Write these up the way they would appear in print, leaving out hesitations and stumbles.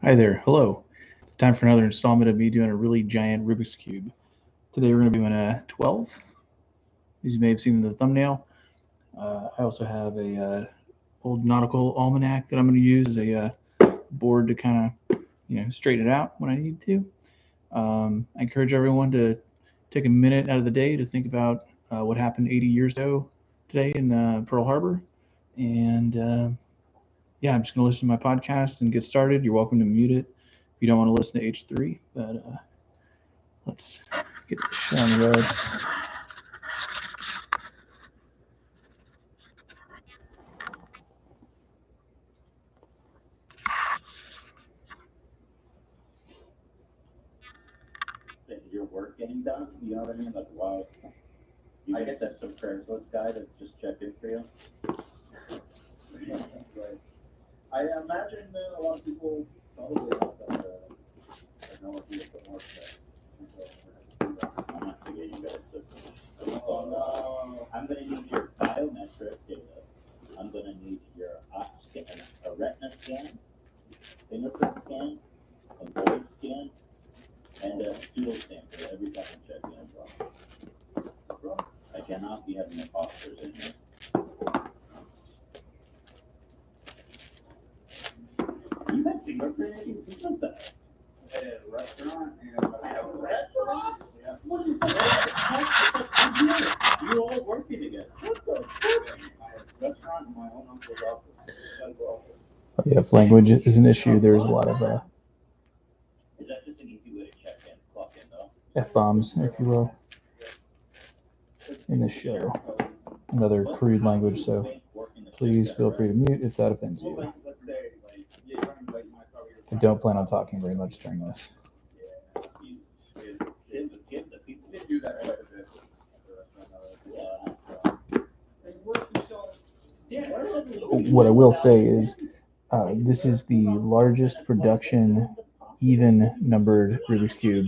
Hi there, hello. It's time for another installment of me doing a really giant Rubik's Cube. Today we're going to be doing a 12, as you may have seen in the thumbnail. I also have a old nautical almanac that I'm going to use as a board to kind of, straighten it out when I need to. I encourage everyone to take a minute out of the day to think about what happened 80 years ago today in Pearl Harbor. And yeah, I'm just going to listen to my podcast and get started. You're welcome to mute it if you don't want to listen to H3, but let's get this shit on the road. Your work getting done? You know what I mean? Like, why? I guess that's some Craigslist guy that just checked in for you. Right. I imagine that a lot of people probably have no idea what I'm not to get you guys to. Oh no! I'm gonna need your biometric data. I'm gonna need your scan, a retina scan, fingerprint scan, a voice scan, and a pseudo stamp for every time I check in as well. I cannot be having imposters in here. You had fingerprint? Who does that? At a restaurant. At a restaurant? Yeah. What is that? You all working together. What the fuck? My restaurant in my own uncle's office. Yeah, if language is an issue, there's a lot of Is that just an easy way to check in, clock in though? F-bombs, if you will, in this show. Another crude language, so please feel free to mute if that offends you. I don't plan on talking very much during this. What I will say is this is the largest production even numbered Rubik's Cube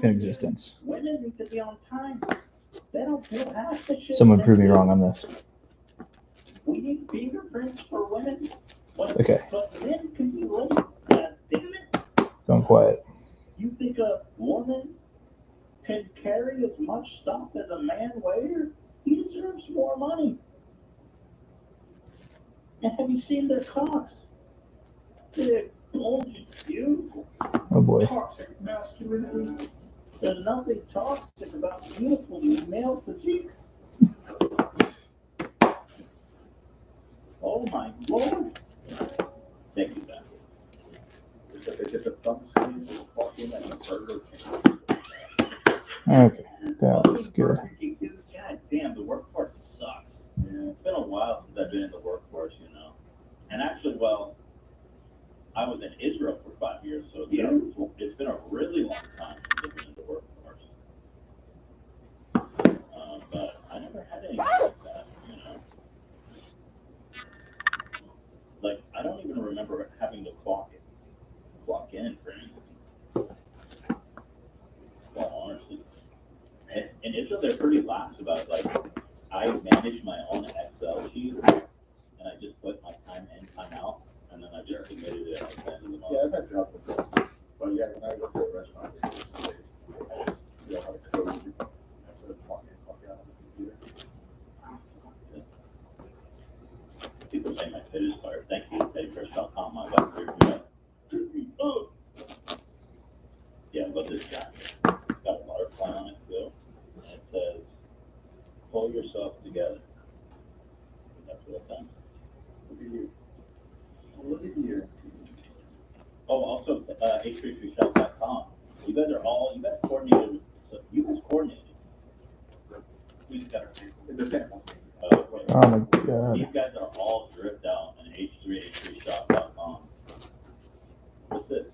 in existence. Someone prove me wrong on this. We need fingerprints for women. Okay. But men can be late. God damn it. Going quiet. You think a woman can carry as much stuff as a man weighs? He deserves more money. And have you seen their cocks? They're bulging, beautiful. Oh boy. Toxic masculinity. There's nothing toxic about beautiful male physique. Oh my lord. Thank you, Zach. Okay, that looks good. God damn, the workforce sucks. Yeah. It's been a while since I've been in the workforce, you know. And actually, well, I was in Israel for 5 years, so it's been a really long time since I've been in the workforce. But I never had anything like that, you know. Like, I don't even remember having to clock in for anything. Well, honestly. In Israel, they're pretty lax about it. Like, I manage my own Excel sheet, and I just put my time in, time out, and then I just submitted it at the end of the month. Yeah, I've had jobs like this. But yeah, when I worked at a restaurant, I just how to code instead of clock in, clock out on the computer. People say my fit is fired. Thank you, pettyfresh.com. My wife here today. Oh. Yeah, I love this jacket. It's got a butterfly on it too. And it says, pull yourself together. That's what I've done. Look at you. Look at you. Oh, also, h33shop.com. You guys coordinated. So you guys coordinated. We just got our samples. The samples. Oh my god. These guys are all dripped out on h3shop.com. What's this?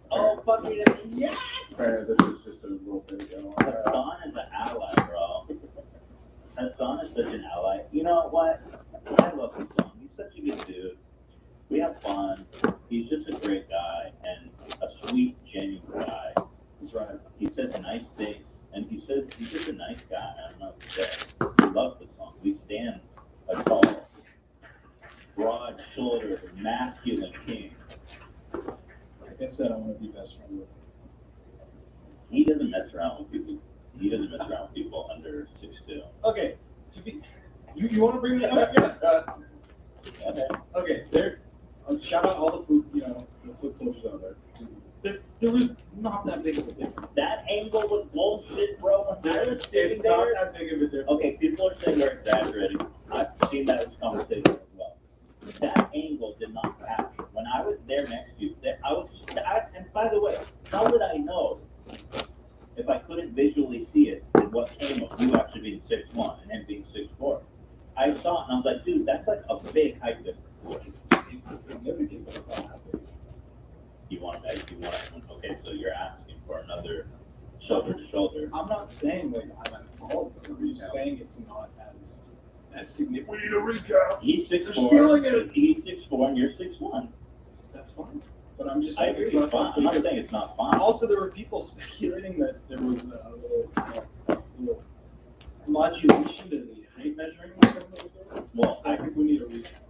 Oh, fucking yeah! This is just a little bit ago. Hassan is an ally, bro. Hassan is such an ally. You know what? I love Hassan. He's such a good dude. We have fun. He's just a great guy and a sweet, genuine guy. He's right. He says nice things, and he's just a nice guy. I don't know what to say. We love Hassan. We stand a tall, broad-shouldered, masculine king. said I want to be best friends with him. He doesn't mess around with people. He doesn't mess around with people under 6'2". Okay, to be, you want to bring that up again? Okay. Okay, there. Shout out all the food, the foot soldiers out there. There was not that big of a difference. That angle was bullshit, bro. When I was sitting It's not there. that big of a difference. Okay, people are saying we're exaggerating. I've seen that as conversation as well. That angle did not capture. When I was there next to you, and by the way, how would I know if I couldn't visually see it and what came of you actually being 6'1" and him being 6'4"? I saw it and I was like, dude, that's like a big height difference. It's significant, but it's not that big. Okay, so you're asking for another shoulder to shoulder. I'm not saying like I'm as tall as him. I'm just saying it's not as significant. We need a recap. He's 6'4". Stealing it. He's 6'4" and you're 6'1". That's fine. But I'm just I saying agree. it's not It's fine. I'm not saying it's not fine. Also, there were people speculating that there was a little modulation to the height measuring. Well, I think we need a recap.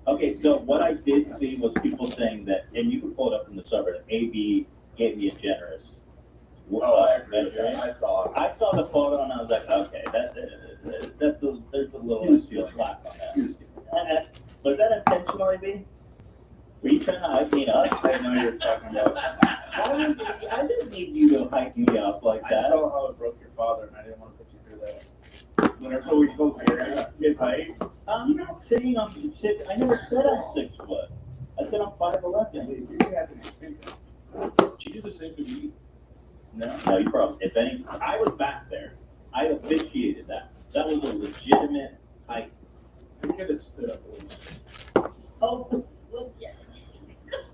Okay, so what I did see was people saying that, and you can pull it up in the subreddit, AB gave me a generous. I agree. measurement. I saw it. I saw the photo and I was like, okay, there's a little He was slack on that. Was that intentionally, B? Were you trying to hype me up? I know you're talking about. I didn't need you to hype me up like I that. saw how it broke your father, and I didn't want to put you through that. Whenever we spoke here, his height. I'm not saying I'm 6. I never said I'm 6 foot. I said I'm 5'11". You have to do the same thing. She did the same to me. No, you probably. If any, I was back there. I officiated that. That was a legitimate height. You could have stood up a little. Oh, well, yeah.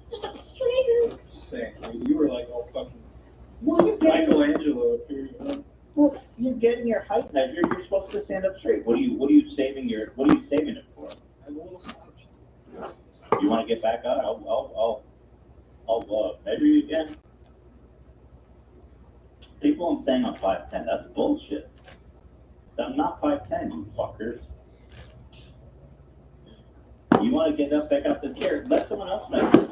Just saying, you were like all fucking Well, Michelangelo up here. Well, you're getting your height measured. You're supposed to stand up straight. What are you saving it for? I'm a little slouched. You want to get back up? I'll measure you again. People are saying I'm 5'10". That's bullshit. I'm not 5'10", you fuckers. You want to get up back out the chair? Let someone else measure.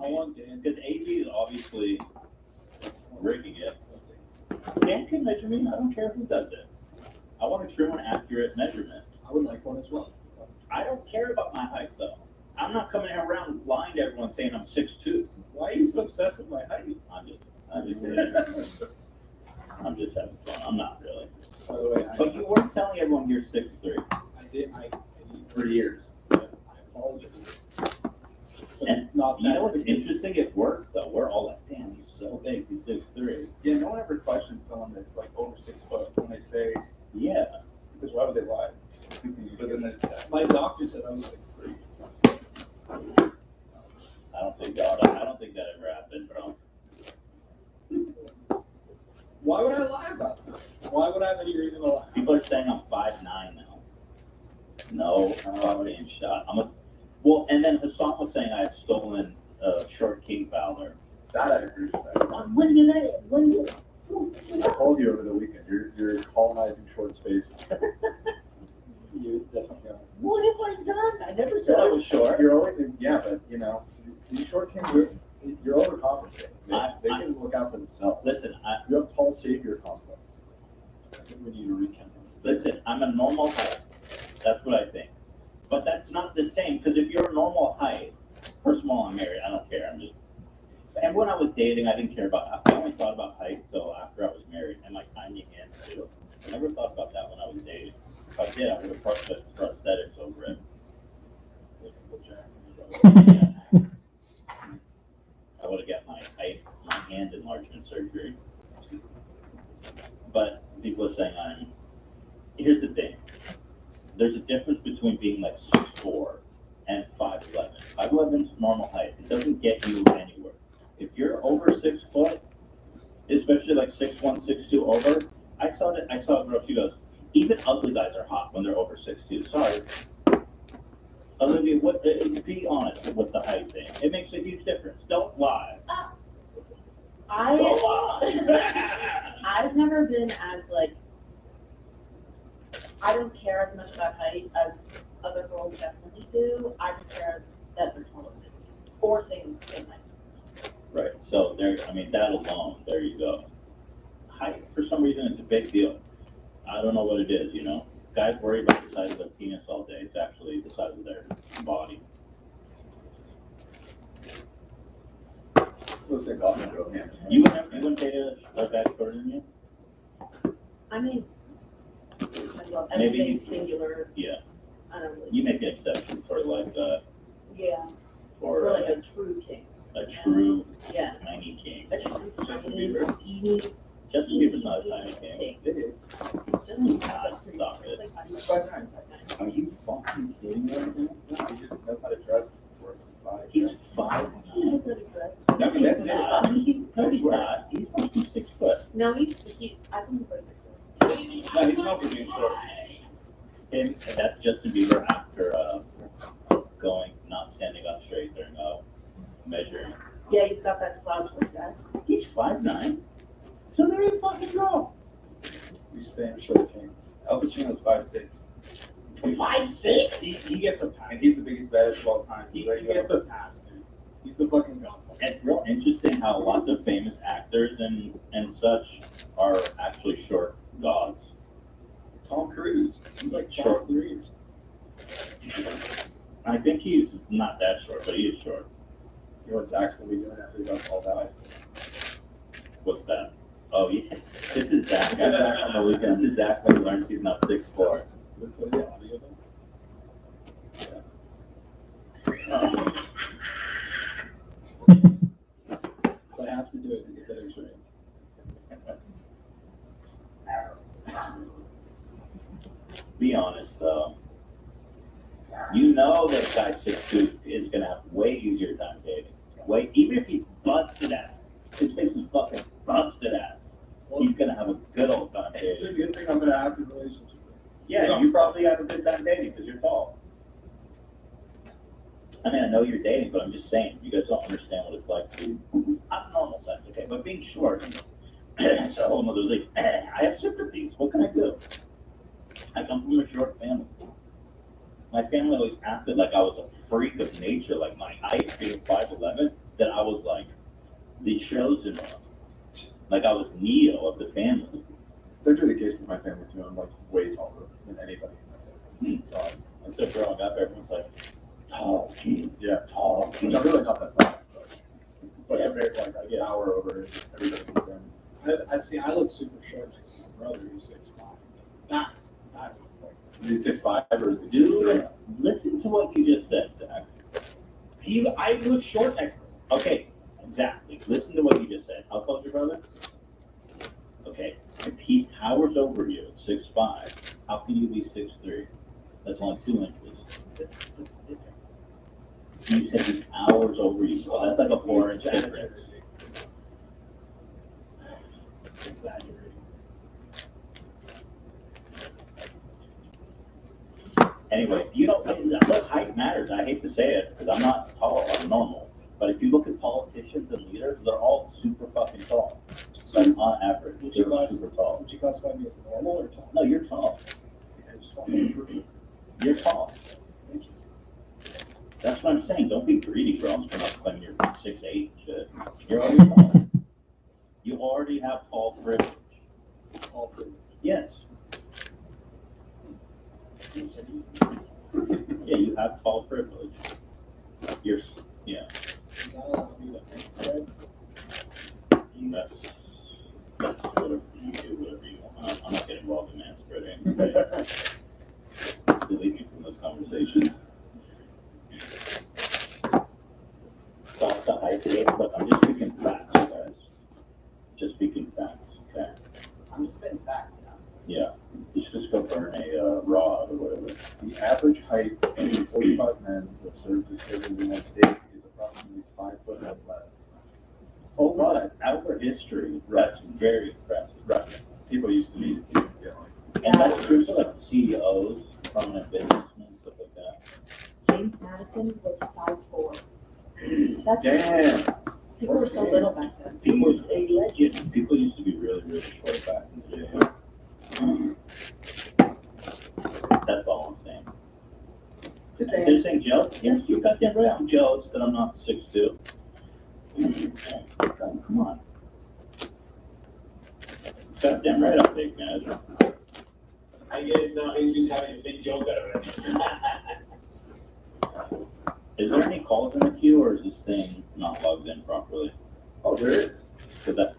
I want Dan. Because AB is obviously rigging it. Dan can measure me. I don't care who does it. I want a true and accurate measurement. I would like one as well. I don't care about my height though. I'm not coming around lying to everyone saying I'm 6'2". Why are you so obsessed with my height? I'm just having fun. I'm not really. By the way, But you weren't telling everyone you're 6'3". I did For years. I apologize. And not you that know what's significant. interesting? It worked though. We're all like, damn, he's so big. He's 6'3". Yeah, no one ever questions someone that's like over 6 foot when they say, Yeah. because why would they lie? But then there's my doctor said I was 6'3". I don't think that ever happened, bro. Why would I lie about that? Why would I have any reason to lie? People are saying I'm 5'9" now. No, I'm not being shot. Well, and then Hassan was saying I had stolen short king Fowler. That I agree with that. When did I? I told you over the weekend, you're colonizing short space. You definitely are. What have I done? I never said I was short. You're always, yeah, but these short kings, you're overcompensating. They can look out for themselves. Listen, You have tall savior complex. I think we need to recount. Listen, I'm a normal height. That's what I think. But that's not the same, because if you're a normal height, first of all, I'm married. I don't care. And when I was dating, I didn't care about. I only thought about height until after I was married, and my tiny hands too. I never thought about that when I was dating. If I did, I would have put prosthetics over it. I would have got my hand enlargement surgery. But people are saying here's the thing. There's a difference between being like 6'4" and 5'11". 5'11" is normal height. It doesn't get you anywhere. If you're over 6 foot, especially like 6'1", 6'2" over, I saw a girl, she goes, even ugly guys are hot when they're over 6'2". Sorry. Olivia, be honest with the height thing. It makes a huge difference. Don't lie. I've never been as I don't care as much about height as other girls definitely do. I just care that they're taller than me or same height. Right. So there, I mean, that alone, there you go. Height, for some reason, it's a big deal. I don't know what it is, you know? Guys worry about the size of their penis all day. It's actually the size of their body. Those things often go hand in hand. You wouldn't date a guy shorter than you? I mean, I love Maybe everything you- singular. Yeah. I don't really. You make an exception for like, Yeah. for For like a true king. a true Yeah. tiny king. A true Justin tiny, Bieber. teeny, Justin Bieber's not a tiny king. It is. Justin God, stop it. Like, I'm He's 5'9". Are you fucking kidding me right now? He just knows how to dress for his body. He's 5'9". He knows how to dress. No, He's that's not. No, he's not. He's fucking 6 foot. No, he, I think he's like No, he's not for being short. And that's Justin Bieber after not standing up straight during measuring. yeah, he's got that slouch like that. He's 5'9". So there you fucking go. You stand short king. Al Pacino's 5'6". 5'6"? He gets a pass. And he's the biggest baddest of all time. He gets a pass, dude. He's the fucking godfather. It's real interesting how lots of famous actors and such are actually short gods. Tom Cruise. He's like Short. 5'3". I think he's not that short, but he is short. You know what Zach's gonna be doing after he does all that? What's that? Oh yeah, this is Zach. Zach on the weekend. This is Zach when he learns he's not 6'4". Look for the audio I have to do it to get that X-ray. Be honest though. You know that guy 6'2" is gonna have way easier time dating. Even if he's busted ass, his face is fucking busted ass. He's gonna have a good old time It's a dating. good thing I'm in a happy relationship with. Yeah, you probably have a good time dating because you're tall. I mean, I know you're dating, but I'm just saying, you guys don't understand what it's like to, I'm normal size, okay, but being short, it's a whole nother league. I have sympathies, what can I do? I come from a short family. My family always acted like I was a freak of nature, like my height being 5'11", that I was like the chosen one. Like I was Neo of the family. It's actually the case with my family too. I'm like way taller than anybody. So, and so growing up, everyone's like, tall kid, Yeah. tall Which kid. I'm really not that tall. But I'm very like I get an hour over everybody in the family. I see, I look super short next to my brother who's 6'5". Not like, Is he 6'5" or is he Dude, 6'3"? listen to what you just said, Zach. I look short next to him. Okay, exactly. Listen to what you just said. How tall is your brother? Okay, if he towers over you at 6'5", how can you be 6'3"? That's only 2 inches. That's the difference. You said he towers over you. Well, that's like a 4-inch difference. Exaggerating. Anyway, you know, look, height matters. I hate to say it because I'm not tall. I'm normal. But if you look at politicians and leaders, they're all super fucking tall. So on average, Would you they're super tall. Would you classify me as normal or tall? No, you're tall. I just want to improve. You're tall. Thank you. That's what I'm saying. Don't be greedy, bro. I'm not claiming you're 6'8" shit. You're already tall. You already have tall privilege. All privilege. Yes. Yeah, you have tall privilege. You're, yeah. You're not allowed to do that. That's whatever you do, whatever you want. I'm not getting involved in man spreading. Delete me from this conversation. Stop the hype. Look, I'm just speaking facts, guys. Just speaking facts, okay? I'm just spitting facts now. Yeah. You should just go burn a rod or whatever. The average height of 45 men who have served as president of the United States is approximately 5'11". Over history, that's very impressive. Right. People used to be significantly. And that's true for like CEOs, prominent businessmen, stuff like that. James Madison was 5'4". That's Damn. People were so little back then. People used to be really, really short back in the day. That's all I'm saying. They're saying jealous? Yes, you're goddamn right. I'm jealous that I'm not 6'2". Come on. Goddamn right I'll take measure. I guess now he's just having a big joke out of it. Is there any calls in the queue, or is this thing not logged in properly? Oh, there is. Cause that,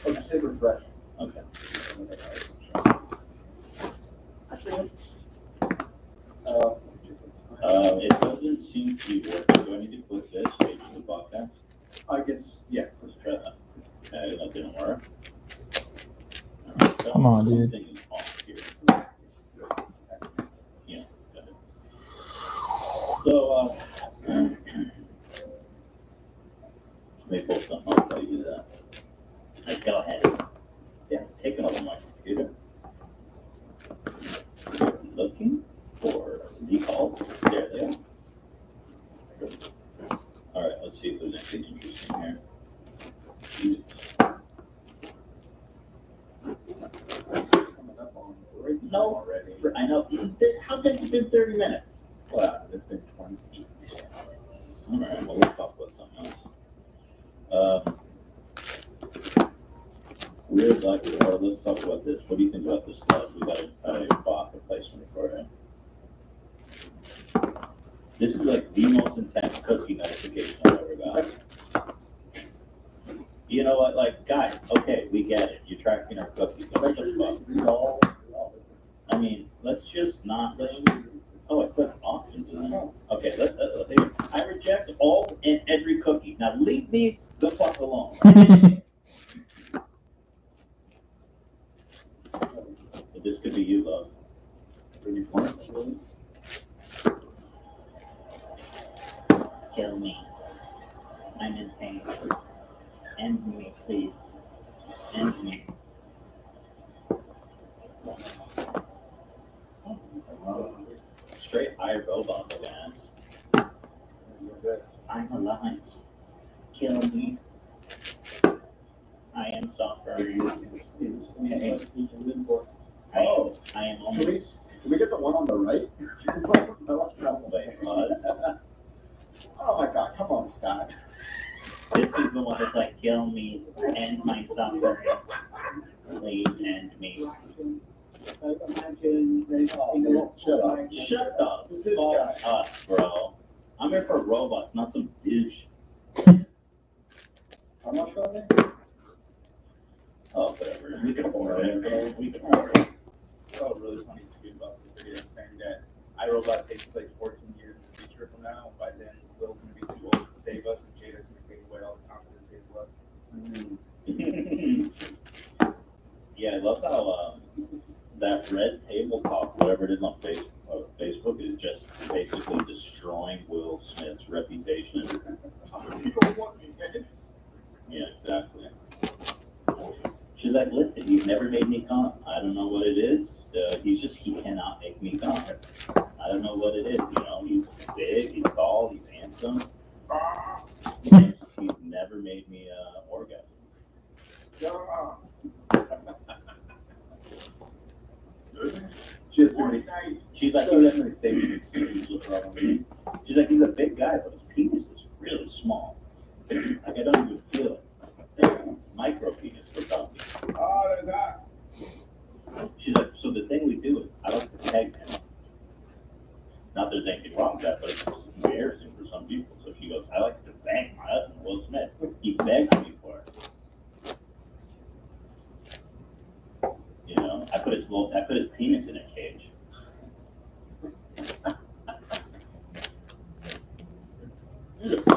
Oh, just hit refresh. okay. I see it. It doesn't seem to be working. Do I need to click this, stage the podcast? I guess, yeah. Let's try that. Okay, that didn't work. Come on, dude. Something is off here. Yeah, got it. So, let me pull something up while you do that. Right, go ahead. Yeah, it's taking over my computer. Looking for default. There they are. All right, let's see if there's anything interesting here. Jesus. Coming up on break No, already. I know. How can it been 30 minutes? Well, it's been 28. All right, well, let's talk about something else. Weird luck, or let's talk about this. What do you think about this stuff? We got a bot replacement for it. This is like the most intense cookie notification I've ever got. You know what, like, guys, okay, we get it. You're tracking our cookies. Make sure you read all. I mean, let's just not, oh, I clicked options in there. Okay, I reject all and every cookie. Now leave me the fuck alone. But this could be you, love. Pretty fun. Kill me. I'm in pain. End me, please. End me. Straight high robot ass. I'm alive. Kill me. I am suffering. Oh, I am can almost. we get the one on the right? Wait, what? Oh my God, come on, Scott. This is the one that's like, kill me, end my suffering. Please end me. Shut up. Shut up. Who's this guy? Up, bro. I'm here for robots, not some douche. How much are they? Oh, whatever. We can afford it. We can afford it. Oh, really funny tweet about this video saying that iRobot takes place 14 years in the future from now. By then, Will's going to be too old to save us, and Jada's going to take away all the confidence he has left. Yeah, I love how that red tabletop, whatever it is on Facebook, is just basically destroying Will Smith's reputation. People want me dead. Yeah, exactly. She's like, listen, you've never made me come. I don't know what it is. He cannot make me come. I don't know what it is. You know, he's big, he's tall, he's handsome. He's never made me orgasm. She's pretty. She's like, she's like, he's a big guy, but his penis is really small. Like, I don't even feel it. Micro penis for talking. Oh, there's that. She's like, so the thing we do is I like to peg him. Not there's anything wrong with that, but it's embarrassing for some people. So she goes, I like to bang my husband, Will Smith. He begs me for it. You know, I put his penis in a cage.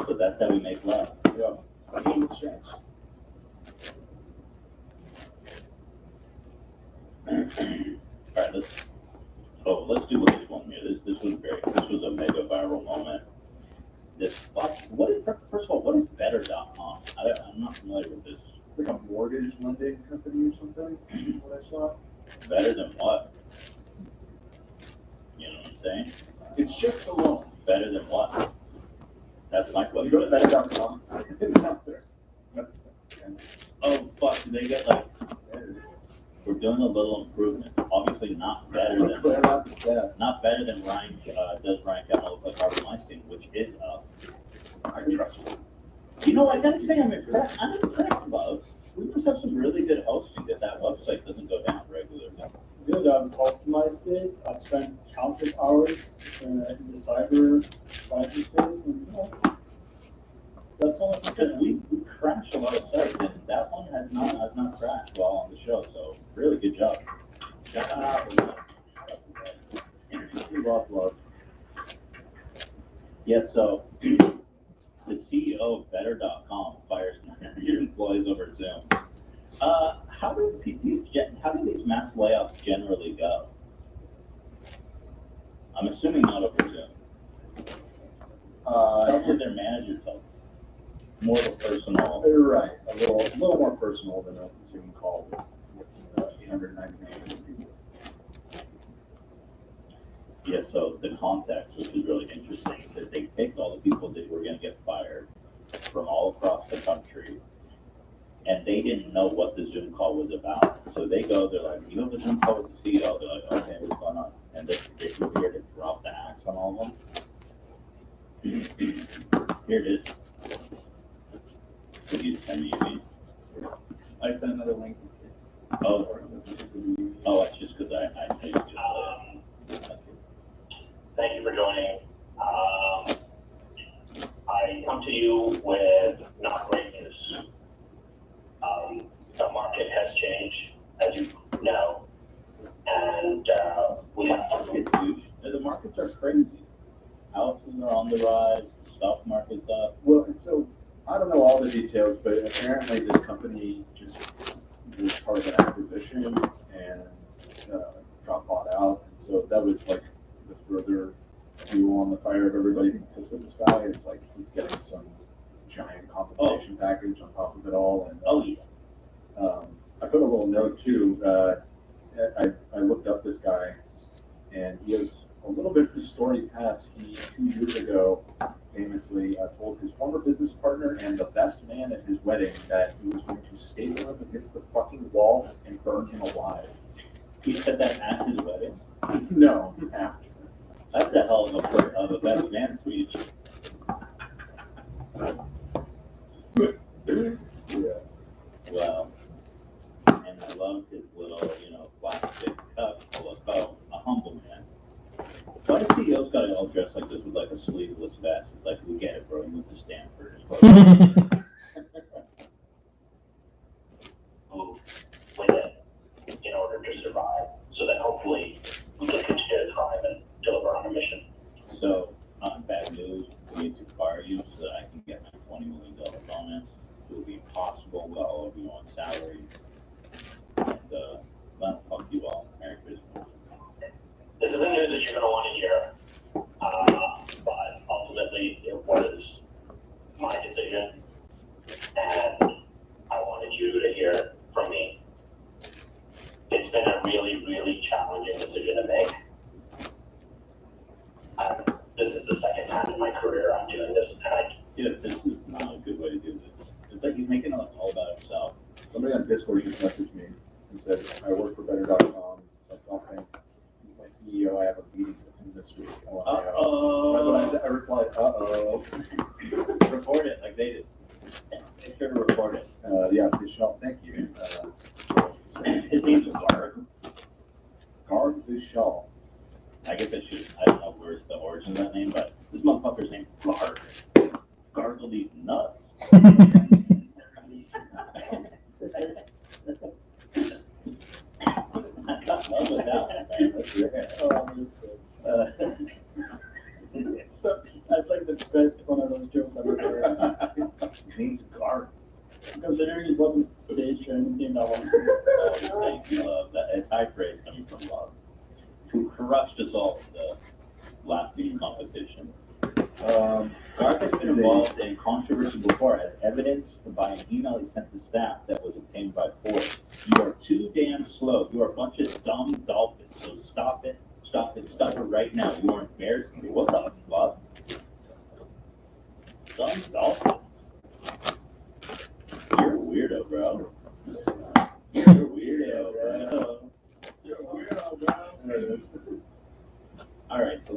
So that's how we make love. Yeah. All right, let's do this one here. This was great. This was a mega viral moment. First of all, what is better.com? I'm not familiar with this. It's like a mortgage lending company or something. What I saw. Better than what? You know what I'm saying? It's just a loan. Better than what? That's my You question. go to better.com. It's out there. Oh, fuck, they get like, we're doing a little improvement. Obviously not better than Ryan, does Ryan Kavanaugh look like Harvey Weinstein, which is up. I trust you. You know, I gotta say, I'm impressed, Love. We must have some really good hosting that website doesn't go down regularly. Dude, I've optimized it. I've spent countless hours in the cyber space, and you know, that's all I can Because say. we crash a lot of sites, and that one has not crashed while on the show, so really good job. Shout out. Love. Yeah, so the CEO of Better.com fires 900 employees over Zoom. How do these mass layoffs generally go? I'm assuming not over Zoom. How did their manager tell them? More of a personal. Right, a little more personal than a Zoom call with 899 people. Yeah, so the context, which is really interesting, is that they picked all the people that were going to get fired from all across the country, and they didn't know what the Zoom call was about. So they go, they're like, you have a Zoom call with the CEO? They're like, okay, what's going on? And they were here to drop the axe on all of them. Here it is. Could you send me a link? I sent another link. Oh, it's just because I used it. Thank you for joining. I come to you with not great news. The market has changed, as you know, and we have to. The markets are crazy. Houses are on the rise. The stock market's up. Well, and so I don't know all the details, but apparently this company just was part of an acquisition and got bought out, and so that was like the further fuel on the fire of everybody being pissed at this guy. It's like he's getting some giant compensation package on top of it all, and I put a little note too. I looked up this guy, and he has a little bit of his story past. He 2 years ago famously told his former business partner and the best man at his wedding that he was going to staple him against the fucking wall and burn him alive. He said that at his wedding? No, after. That's a hell of a best man speech. Yeah. Well, and I love his little, plastic cup full of Coke. A humble man. Why do CEOs got to all dressed like this with like a sleeveless vest? It's like, we get it, bro. You went to Stanford. Move with it in order to survive, so that hopefully we can continue to thrive and deliver on our mission. So, bad news. We need to fire you so that I can get my $20 million bonus. It will be impossible with all of you on salary. And, well, fuck you all. Merry Christmas. This isn't news that you're going to want to hear, but ultimately it was my decision, and I wanted you to hear from me. It's been a really, really challenging decision to make. This is the second time in my career I'm doing this, and Dude, this is not a good way to do this. It's like he's making it all about himself. Somebody on Discord just messaged me and said, I work for Better.com. That's something. He's my CEO. I have a meeting with him this week. Uh-oh. That's what I replied, uh-oh. Report it like they did. Make sure to report it. Yeah, Vishal, thank you. His name's Garg. Garg Vishal. I guess I don't know where's the origin of that name, but this motherfucker's named Garg. Gargle these nuts. I got love with that one, man. That's rare. So that's like the best one of those jokes I've ever heard. His name's Garg. Considering it wasn't staged or anything, that was. Thank you, love. It's high praise coming from love. Who crushed us all in the last few competitions. Garg has been involved in controversy before as evidence by an email he sent to staff that was obtained by force. You are too damn slow. You are a bunch of dumb dolphins. So stop it right now. You are embarrassing me. What the fuck? Dumb dolphins. You're a weirdo, bro. You're a weirdo, bro. You're a weirdo, bro. All right, so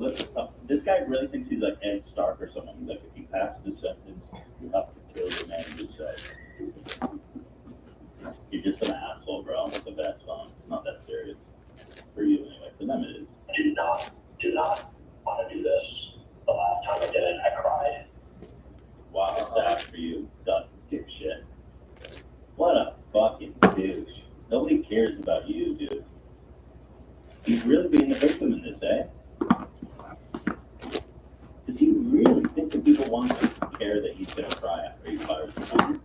this guy really thinks he's like Ed Stark or someone. He's like, if you pass this sentence, you have to kill sap for you, dipshit. What a fucking douche. Nobody cares about you, dude. He's really being the victim in this, eh? Does he really think that people want to care that he's gonna cry after he fires the gun?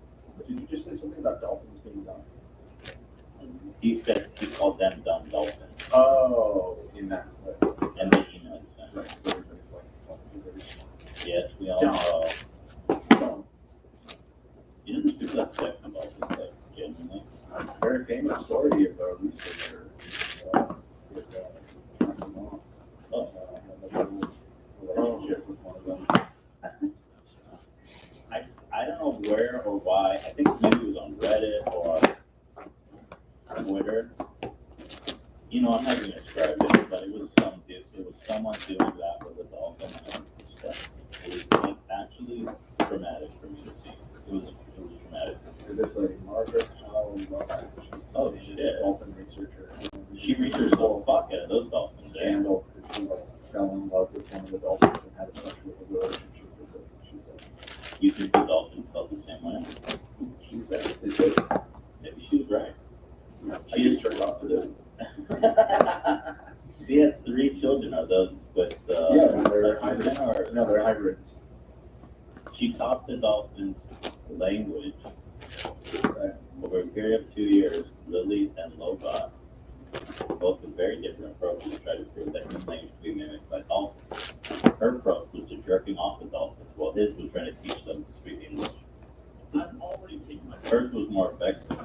Did you just say something about dolphins being dumb? He said he called them dumb dolphins. Oh, in that way. And the email he sent. Right, everybody's like, dolphins are very smart. Yes, we all Dumb. know. You know, there's people that suck about this, like, genuinely. A very famous story of a researcher with Oh. had a relationship with one of them. I don't know where or why. I think maybe it was on Reddit or Twitter. You know, I'm not even gonna describe it, but it was some dude. It was someone doing that with a dolphin. And it was disgusting. It was like, actually traumatic for me to see. It was traumatic. This lady, Margaret Howell, Oh, she's shit. a dolphin researcher. She researched the whole fuck out of those dolphins. Eh? Scandal because she like fell in love with one of the dolphins and had a sexual relationship with it. She said. You think the dolphins felt the same way? She said it did. Maybe she was right. She is turned off to this. She has 3 children. Are those with They're hybrids? hybrids. No, they're hybrids. She taught the dolphins language Right. over a period of 2 years. Lily and Lobot, both with very different approaches, tried to prove that human language could be mimicked by dolphins. Her approach was to jerking off the dolphins, while his was trying to teach them to speak English. I'm already taking my. Hers was more effective.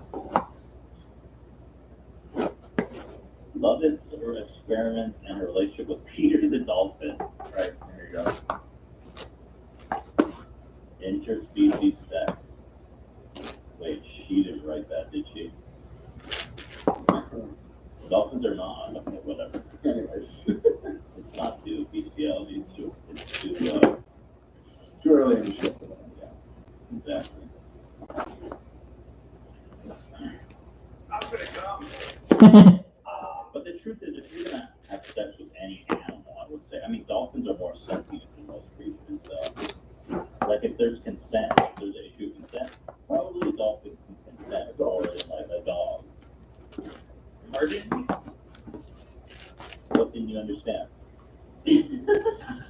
Lovett her experiments and her relationship with Peter the dolphin. Right, there you go. Interspecies sex. Wait, she didn't write that, did she? Dolphins are not. Okay, whatever. Anyways. It's not too bestiality. It's too Too early in the show for that. yeah, exactly. I'm gonna come. But the truth is, if you're gonna have sex with any animal, I would say, I mean, dolphins are more sentient than most creatures. Like if there's consent, if there's an issue of consent, probably a dolphin can consent more than like a dog. Pardon me? What didn't you understand?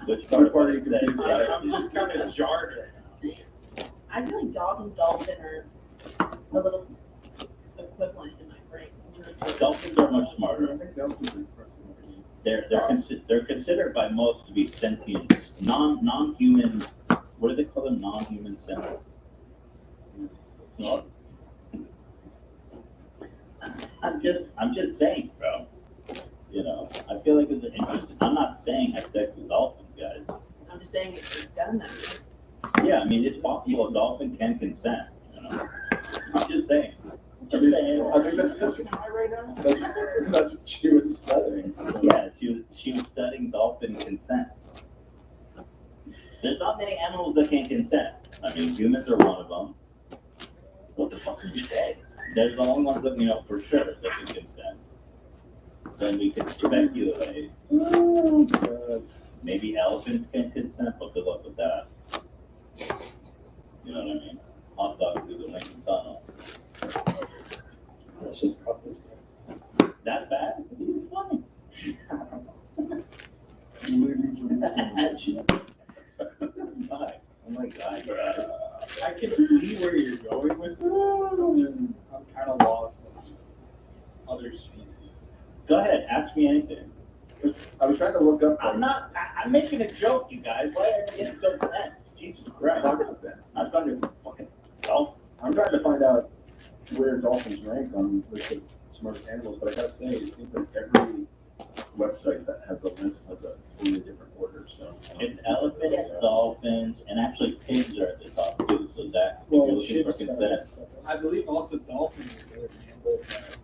Which part are you of that? confused about? I'm just kind of jarred right now. I feel like dog and dolphin are a little equivalent in my brain. Dolphins are much I smarter. think dolphins are personally. They're considered by most to be sentient, non-human. What do they call them? Non-human sentient. I'm just saying, bro. You know, I feel like it's an interesting. I'm not saying have sex with dolphins, guys. I'm just saying it's done that. Yeah, I mean it's possible a dolphin can consent. You know, I'm just saying. I think that's Right now? that's what she was studying. Yeah, she was studying dolphin consent. There's not many animals that can consent. I mean, humans are one of them. What the fuck are you saying? There's the only ones that we know for sure that can consent. Then we can speculate. Oh, God. Maybe elephants can consent, but good luck with that. You know what I mean? Hot dog through the Lincoln Tunnel. Let's just cut this thing. That bad? It's funny. I don't know. Oh my god. I can see where you're going with it. I'm kind of lost in other species. Go ahead, ask me anything. I was trying to look up. I'm making a joke, you guys. Why are you getting so tense? Jesus Christ. I'm trying to fucking dolphin. I'm trying to find out where dolphins rank on the list of smartest animals, but I gotta say, it seems like every website that has a list has a totally different order. So It's elephants, dolphins, and actually pigs are at the top too. So Zach, if Well, you're looking for ships, consent, I believe also dolphins are the animals that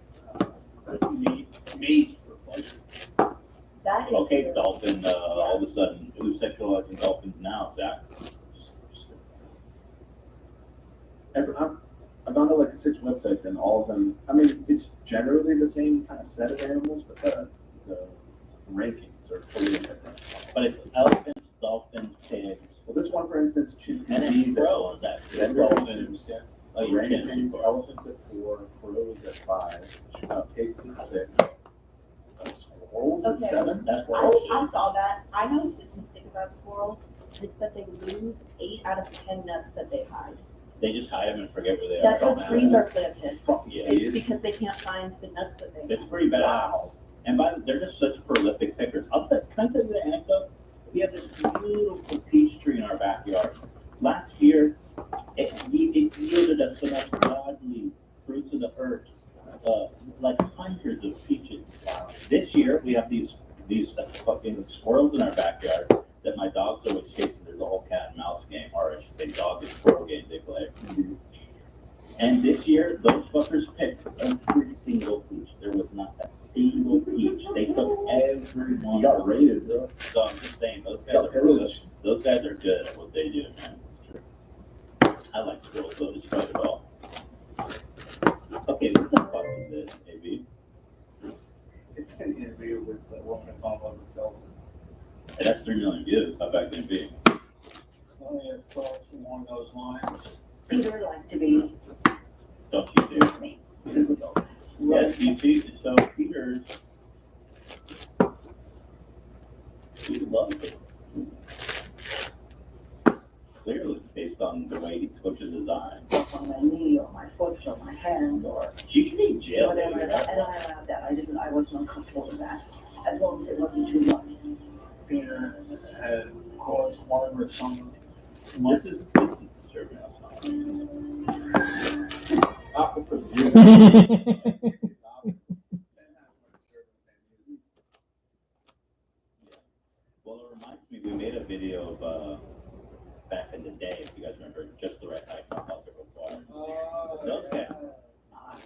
mate for pleasure. That is okay, true. dolphin. All of a sudden, who's sexualizing dolphins now, Zach? I've gone to like 6 websites and all of them. I mean, it's generally the same kind of set of animals, but the rankings are totally different. But it's elephants, dolphins, pigs, Well, this one, for instance, And then chimpanzees at crow is that then dolphins. Oh, you can't orangutans, see. elephants at 4, crows at 5, pigs at 6, squirrels at Okay. 7. That's I saw that. I know a statistic about squirrels. It's that they lose 8 out of 10 nuts that they hide. They just hide them and forget where they are. That's where trees are planted. Yeah. It's because they can't find the nuts that they It's pretty bad. Wow. And they're just such prolific pickers. Can I tell you the anecdote? We have this beautiful peach tree in our backyard. Last year, it yielded us the most godly fruits of the earth, like hundreds of peaches. This year, we have these fucking squirrels in our backyard that my dog's always chasing. There's a whole cat and mouse game, or I should say dog and squirrel game they play. And this year, those fuckers picked every single peach. There was not a single peach. They took every one. You got rated, bro. So I'm just saying, those guys are good at what they do, man. It's true. I like squirrels, though, despite it all. Okay, what the fuck is this, AB? It's an interview with the woman who fell in love with Bill. It has 3 million views. How bad can it be? I have thoughts along those lines. Peter like to be Don't you dare. me. Yes, so Peter's, he loves it. Clearly, based on the way he twitches his eye. On my knee or my foot or my hand or You should be in jail. whatever. baby. And I allowed that. I wasn't uncomfortable with that. As long as it wasn't too rough. Peter had caused Margaret some. This is disturbing. Well, it reminds me, we made a video of back in the day, if you guys remember, Just the Right Height, not Bucket Required. Those guys,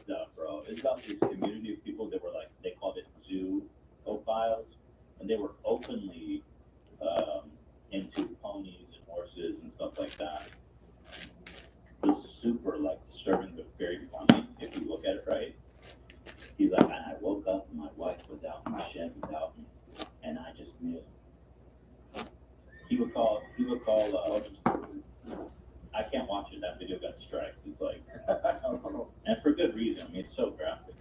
stuff, bro. It's about this community of people that were like, they called it zoophiles, and they were openly into ponies and horses and stuff like that. It was super like disturbing, but very funny if you look at it right. He's like, I woke up and my wife was out in the shed without me, and I just knew. He would call. I can't watch it. That video got striked. It's like, and for good reason. I mean, it's so graphic.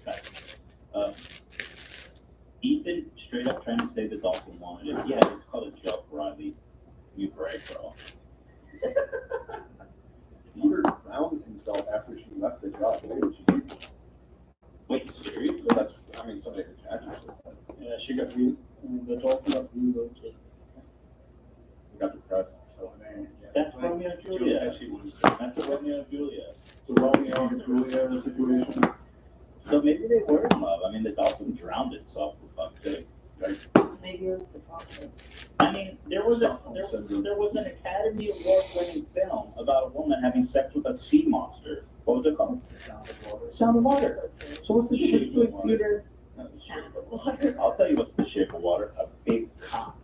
Ethan straight up trying to say the dolphin wanted it. Yeah, it's called a joke, Riley. You break, bro. Peter drowned himself after she left the job. Jesus. Wait, seriously? That's, I mean, somebody could tragedy. Yeah, she got the dolphin got relocated. He got depressed. That's Romeo and Juliet. That's a Romeo and Juliet. So Romeo and Juliet situation. So maybe they were in love. I mean, the dolphin drowned itself, for fuck's sake. Maybe it was the problem. I mean, there was an Academy Award-winning film about a woman having sex with a sea monster. What was it called? Sound of Water. So what's the shape of Peter? Sound of Water. I'll tell you what's the shape of water. A big cock.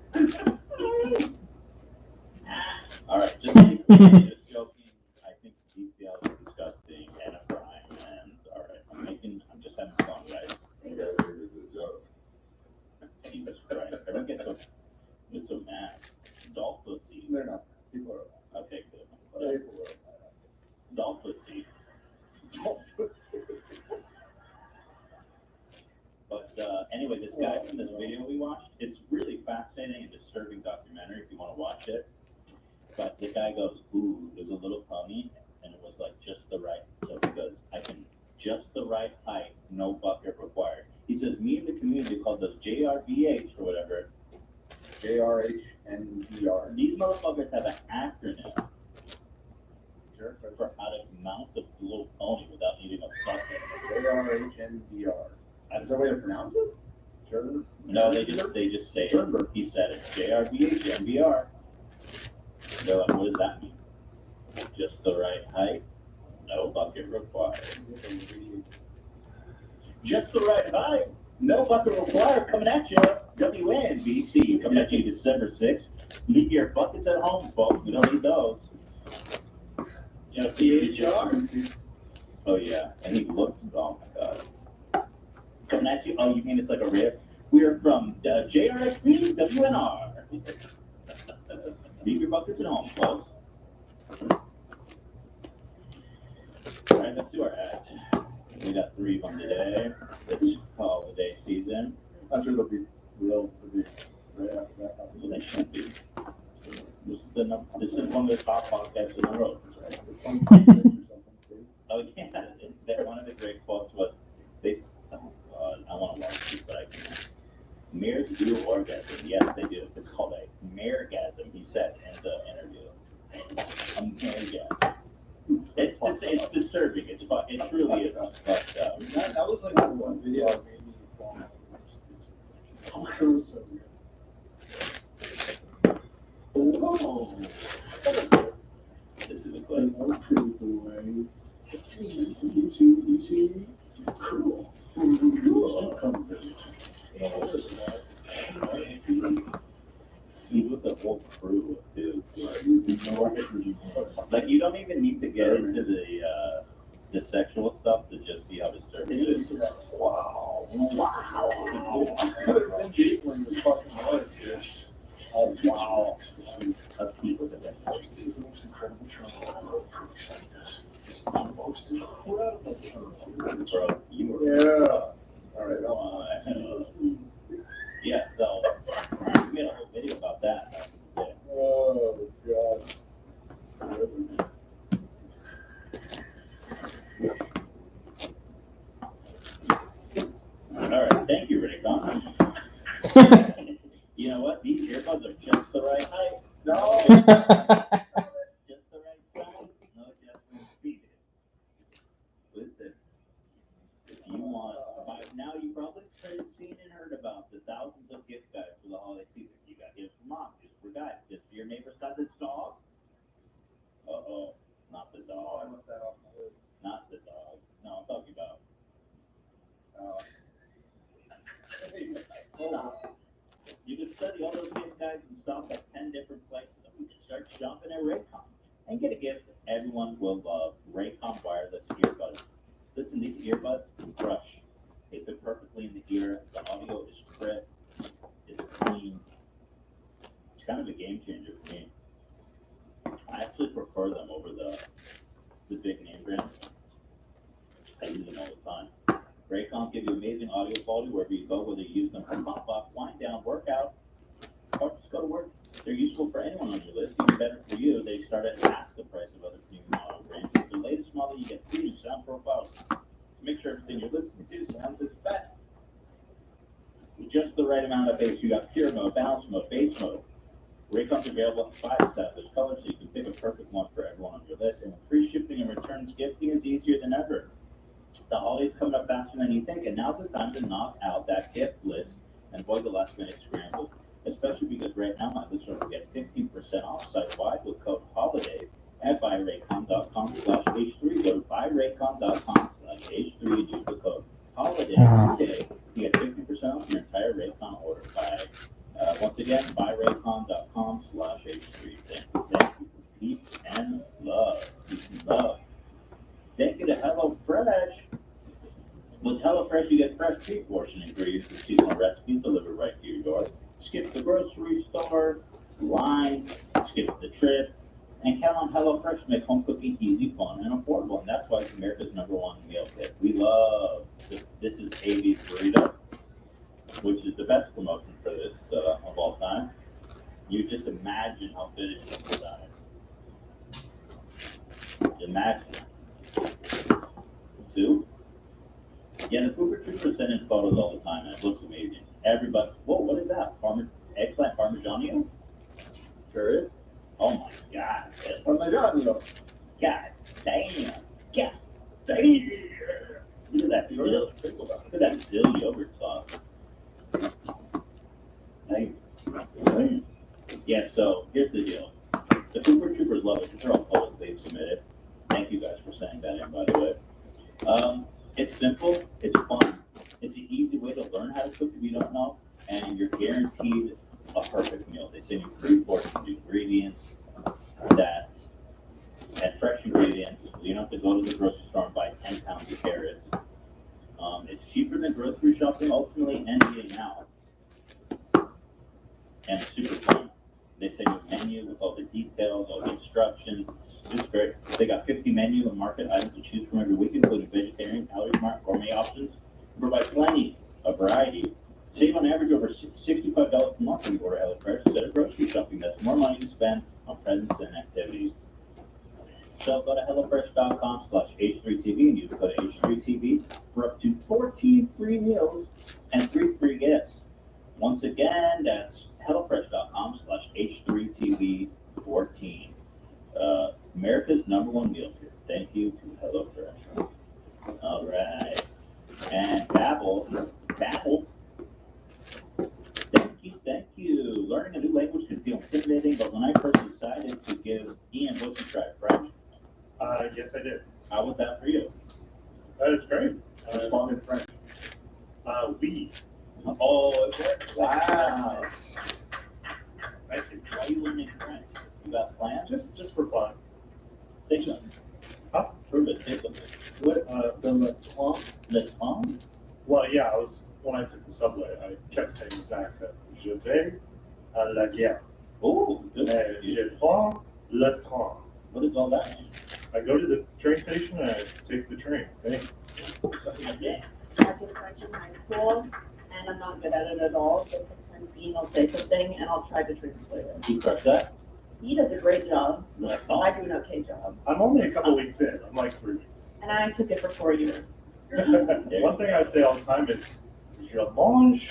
All right, just joking. I think DCL is disgusting and a crime. And all right, I'm just having fun, guys. Jesus Christ! Everyone gets so mad. Doll pussy. They're not. People are. Okay, good. Whatever. People are. Doll pussy. But anyway, this guy from this video we watched, it's really fascinating and disturbing documentary if you want to watch it. But the guy goes, ooh, there's a little pony, and it was like just the right. So he goes, I can just the right height, no bucket required. He says, me and the community called those JRBH or whatever. JRHNDR. These motherfuckers have an acronym for how to mount the little pony without needing a bucket. JRHNDR. Is there a way to pronounce it? Sure. No, they just say it. He said it. JRBH, NBR. They're like, what does that mean? Just the right height, no bucket required. Just the right height, no bucket required. Coming at you, WNBC. Coming at you December 6th. Leave your buckets at home, folks. We don't need those. Just the HRs. Oh yeah, and he looks. Oh my god. Coming at you. Oh, you mean it's like a rib? We're from JRSP WNR. Leave your buckets at home, folks. All right, let's do our ads. We got 3 of them today. This holiday season. I'm sure they'll be real to be right after that. Well, they should be. This is one of the top podcasts in the world. It's 26 or something too. Oh yeah, that one of the great quotes was, "They, oh God, I want to watch this, but I can't." Mirrors do orgasm. Yes, they do. It's called a maregasm. He said in the interview. A maregasm. It's disturbing. It really is. But That was like the one video that made me fall in love with it. It was so weird. oh, this is a clip. Easy. Cool. He's with the whole crew too. Like you don't even need to get into the sexual stuff to just see how disturbing it is. Wow. Could have been deep when the fucking was, dude. Oh wow. That's people that This is the most incredible trouble like this. It's the most incredible. bro, you were Yeah. All right. yeah, so we made a whole video about that. Oh God. All right, thank you, Raycon. You know what? These earbuds are just the right height. No. Just the right size. No adjustments needed. Listen, if you want, by now you probably seen and heard about the thousands of gift guides for the holiday season. You got gifts for mom, gifts for guys, gifts for your neighbor's cousin's dog. Uh-oh, not the I dog. left that off my list. Not the dog. No, I'm talking about. You can study all those gift guides and stop at 10 different places, and we can start shopping at Raycon and get a gift everyone will love. Raycon wireless earbuds. Listen, these earbuds crush. They fit perfectly in the ear. The audio is crisp. It's clean. It's kind of a game changer for me. I actually prefer them over the big name brands. I use them all the time. Raycon gives you amazing audio quality wherever you go, whether you use them for pop-up, wind down, workout, or just go to work. They're useful for anyone on your list. Even better for you, they start at half the price of other premium audio brands. With the latest model, you get 3 new sound profiles to make sure everything you're listening to sounds its best. With just the right amount of bass, you got pure mode, balance mode, bass mode. Raycon's available in 5 established colors, so you can pick a perfect one for everyone on your list. And with free shipping and returns, gifting is easier than ever. The holidays coming up faster than you think, and now's the time to knock out that gift list and avoid the last-minute scramble. Especially because right now my listeners will get 15% off site-wide with code HOLIDAY at buyraycon.com/H3. Go to buyraycon.com/H3 and use the code HOLIDAY today to get 50% off your entire Raycon order. Once again, buyraycon.com/H3. Thank you for peace and love. Peace and love. Thank you to HelloFresh. With HelloFresh, you get fresh pre-portioned ingredients and seasonal recipes delivered right to your door. Skip the grocery store line, skip the trip, and count on HelloFresh to make home cooking easy, fun, and affordable. And that's why it's America's #1 meal kit. We love this is AB's Burrito, which is the best promotion for this of all time. You just imagine how good it is without it. Imagine. Soup. Yeah, the Cooper Trooper send in photos all the time, and it looks amazing. Everybody, whoa, what is that? Eggplant Parmigiano? Sure is. Oh my God. Parmigiano. God damn. God damn. Look at that dill. Look at that dill yogurt sauce. Damn. Yeah, so here's the deal. The Cooper Troopers love it. These are all photos they've submitted. Thank you guys for sending that in, by the way. It's simple, it's fun, it's an easy way to learn how to cook if you don't know, and you're guaranteed a perfect meal. They send you pre-portioned ingredients and fresh ingredients. You don't have to go to the grocery store and buy 10 pounds of carrots. It's cheaper than grocery shopping ultimately and eating out. And it's super fun. They send you a menu with all the details, all the instructions. It's great. They got 50 menu and market items to choose from every week, including vegetarian, calorie-smart, gourmet options. They provide plenty of variety. Save on average over $65 per month when you order HelloFresh instead of grocery shopping. That's more money to spend on presents and activities. So go to HelloFresh.com/H3TV and use code H3TV for up to 14 free meals and 3 free gifts. Once again, that's HelloFresh.com/H3TV14. America's #1 meal kit. Thank you to HelloFresh. All right. And Babbel. Thank you. Learning a new language can feel intimidating, but when I first decided to give Ian, what you try, French? Yes, I did. How was that for you? That is great. Respond in French. Oui. Oh, it worked. Wow. Thank you. Why are you learning French? You got plans? Just for fun. Say something. Huh? Prove it. Say something. What, the Le Temps? Le temps? Well, yeah, when I took the subway, I kept saying Zach, je vais à la guerre. Oh, good. Je prends le train. What does all that mean? I go to the train station and I take the train. Thank you. Something like that. I took French in high school, and I'm not good at it at all, but sometimes Ian will say something, and I'll try to translate it. You crush that? He does a great job. Le I temps? do an okay job. I'm only a couple weeks in. I'm like 3 weeks. And I took it for 4 years. One thing I say all the time is, je mange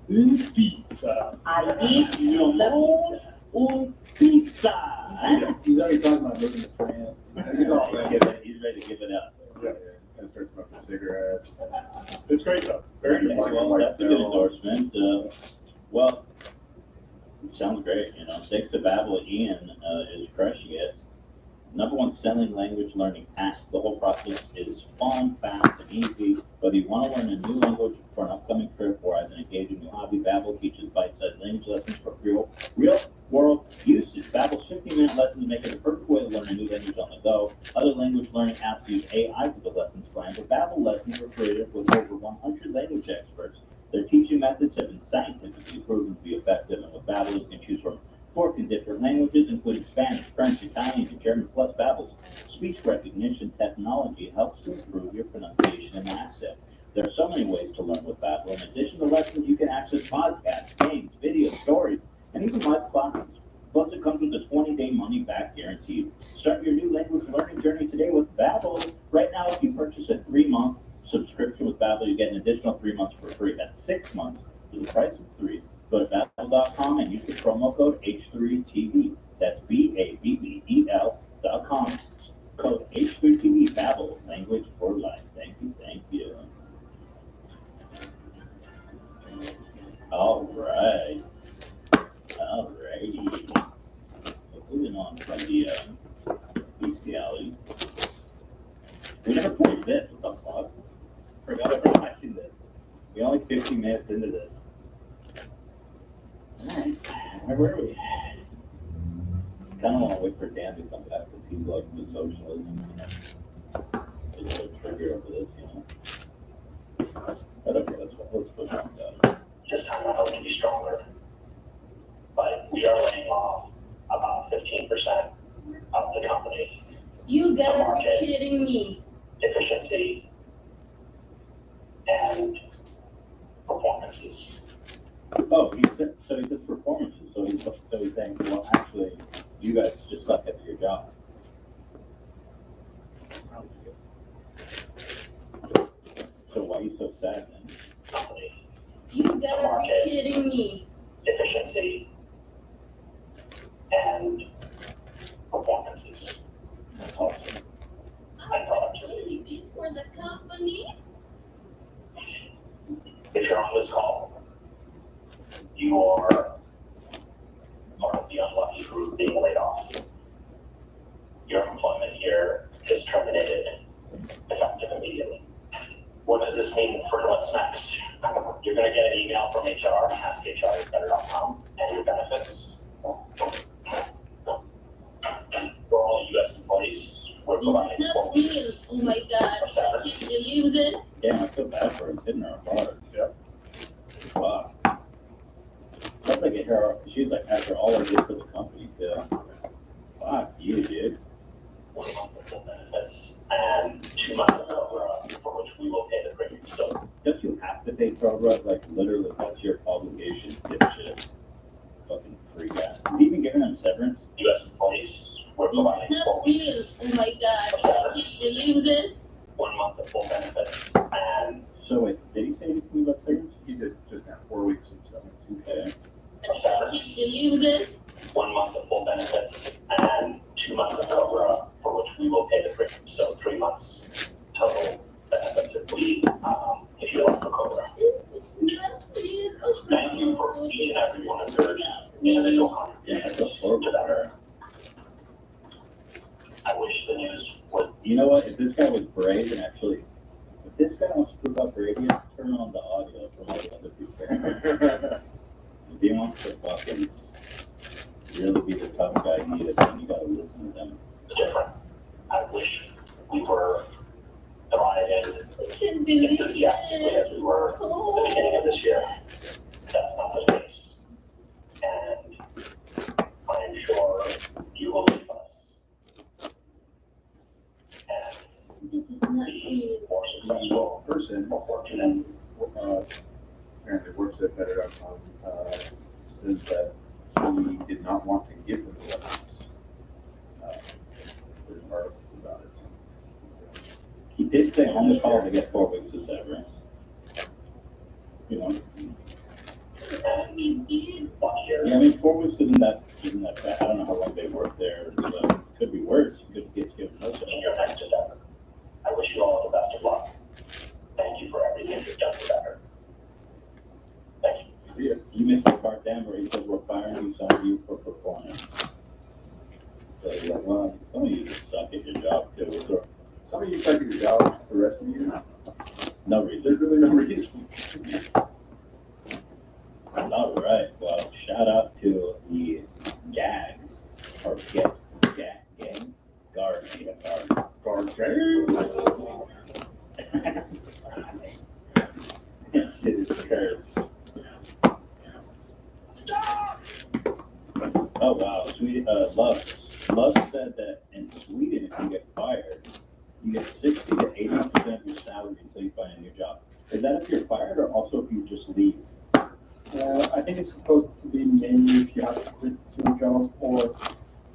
une pizza. I eat Je the mange une pizza. He's already talking about moving to France. He's all ready. He's ready to give it up. Yeah, He's gonna start smoking cigarettes. it's great though. Very good. Well, that's a good endorsement. Well, it sounds great. Thanks to Babbel, Ian is crushing it. #1 selling language learning app. The whole process is fun, fast, and easy. Whether you want to learn a new language for an upcoming trip or as an engaging new hobby, Babbel teaches bite-sized language lessons for real-world usage. Babbel's 15-minute lessons make it the perfect way to learn a new language on the go. Other language learning apps use AI for the lessons plan, but Babbel lessons were created with over 100 language experts. Their teaching methods have been scientifically proven to be effective, and with Babbel, you can choose from 14 different languages, including Spanish, French, Italian, and German, plus Babbel's speech recognition technology helps to improve your pronunciation and accent. There are so many ways to learn with Babbel. In addition to lessons, you can access podcasts, games, videos, stories, and even live classes. Plus, it comes with a 20-day money-back guarantee. Start your new language learning journey today with Babbel. Right now, if you purchase a 3-month subscription with Babbel, you get an additional 3 months for free. That's 6 months for the price of 3. Go to Babbel.com and use the promo code H3TV. That's BABBEL.com. Code H3TV. Babbel, language for life. Thank you. All right. Alrighty. Moving on from the bestiality. We never played this. What the fuck? Forgot everyone watching this. We're only 15 minutes into this. Alright, where were we? Kind of want to wait for Dan to come back because he's like the socialist. It's a trigger over this, But okay, let's push on that. This time I hope to be stronger. But we are laying off about 15% of the company. You gotta be kidding me. Efficiency and performances. Oh, he said performances. So he's saying, well, actually, you guys just suck at your job. So why are you so sad then? Company. You gotta be kidding me. Efficiency and performances. That's awesome. And productivity. Doing this for the company? If you're on this call, you are part of the unlucky group being laid off. Your employment here is terminated, effective immediately. What does this mean for what's next? You're going to get an email from HR, askhrbetter.com, and your benefits. For all U.S. employees, we're This providing is 4 not weeks. real. Oh my god, I can't believe it. Yeah, I feel bad for him sitting there hard. Yep. Wow. So was like, she was like, after all I did for the company too. Fuck you, dude. 1 month of full benefits and 2 months of COBRA, for which we will pay the premium. So Don't you have to pay COBRA? Like, literally, that's your obligation, dipshit. Fucking free gas. Is he even giving them severance? U.S. employees, we're It's providing 4 not real. weeks Oh my god, of I can't severance, believe this. 1 month of full benefits, and So, wait, did he say anything about severance? He did just now, 4 weeks of severance. Okay. I can't believe this. 1 month of full benefits and 2 months of COBRA, for which we will pay the premium. So 3 months total benefits if you like for COBRA. This is not real. Oh my Thank you for god. each and every one of your individual Yeah, contributions that's to horrible. that. I wish the news was You know what? If this guy was brave and actually, if this guy wants to prove up brave, he has to turn on the audio from all the other people. If he wants to fucking really be the tough guy he is, then you gotta listen to them. different. I wish we were thriving I can't believe enthusiastically as we were at the beginning of this year. That's not the case. And I am sure you will leave us and This is not be real. more successful, Person, more fortunate. apparently works at better.com, says that he did not want to give them severance. There's articles about it. So. He did say on the call to get 4 weeks of severance. You know? He did. 1 year. Yeah, I mean, 4 weeks isn't that bad. I don't know how long they work there, so it could be worse. It could get given no In severance. your next endeavor. I wish you all the best of luck. Thank you for everything you've done for Better. Thank you. See ya. You missed the part down where he says we're firing you, some of you for performance. So he's like, well, some of you just suck at your job too. So, Some of you suck at your job, the rest of you, no reason. there's really no reason. All right. Well, shout out to the gag or get gang guard. Yeah, guard. That shit is cursed. Stop! Oh wow, Love said that in Sweden, if you get fired, you get 60 to 80% of your salary until you find a new job. Is that if you're fired or also if you just leave? I think it's supposed to be mainly if you have to quit your job or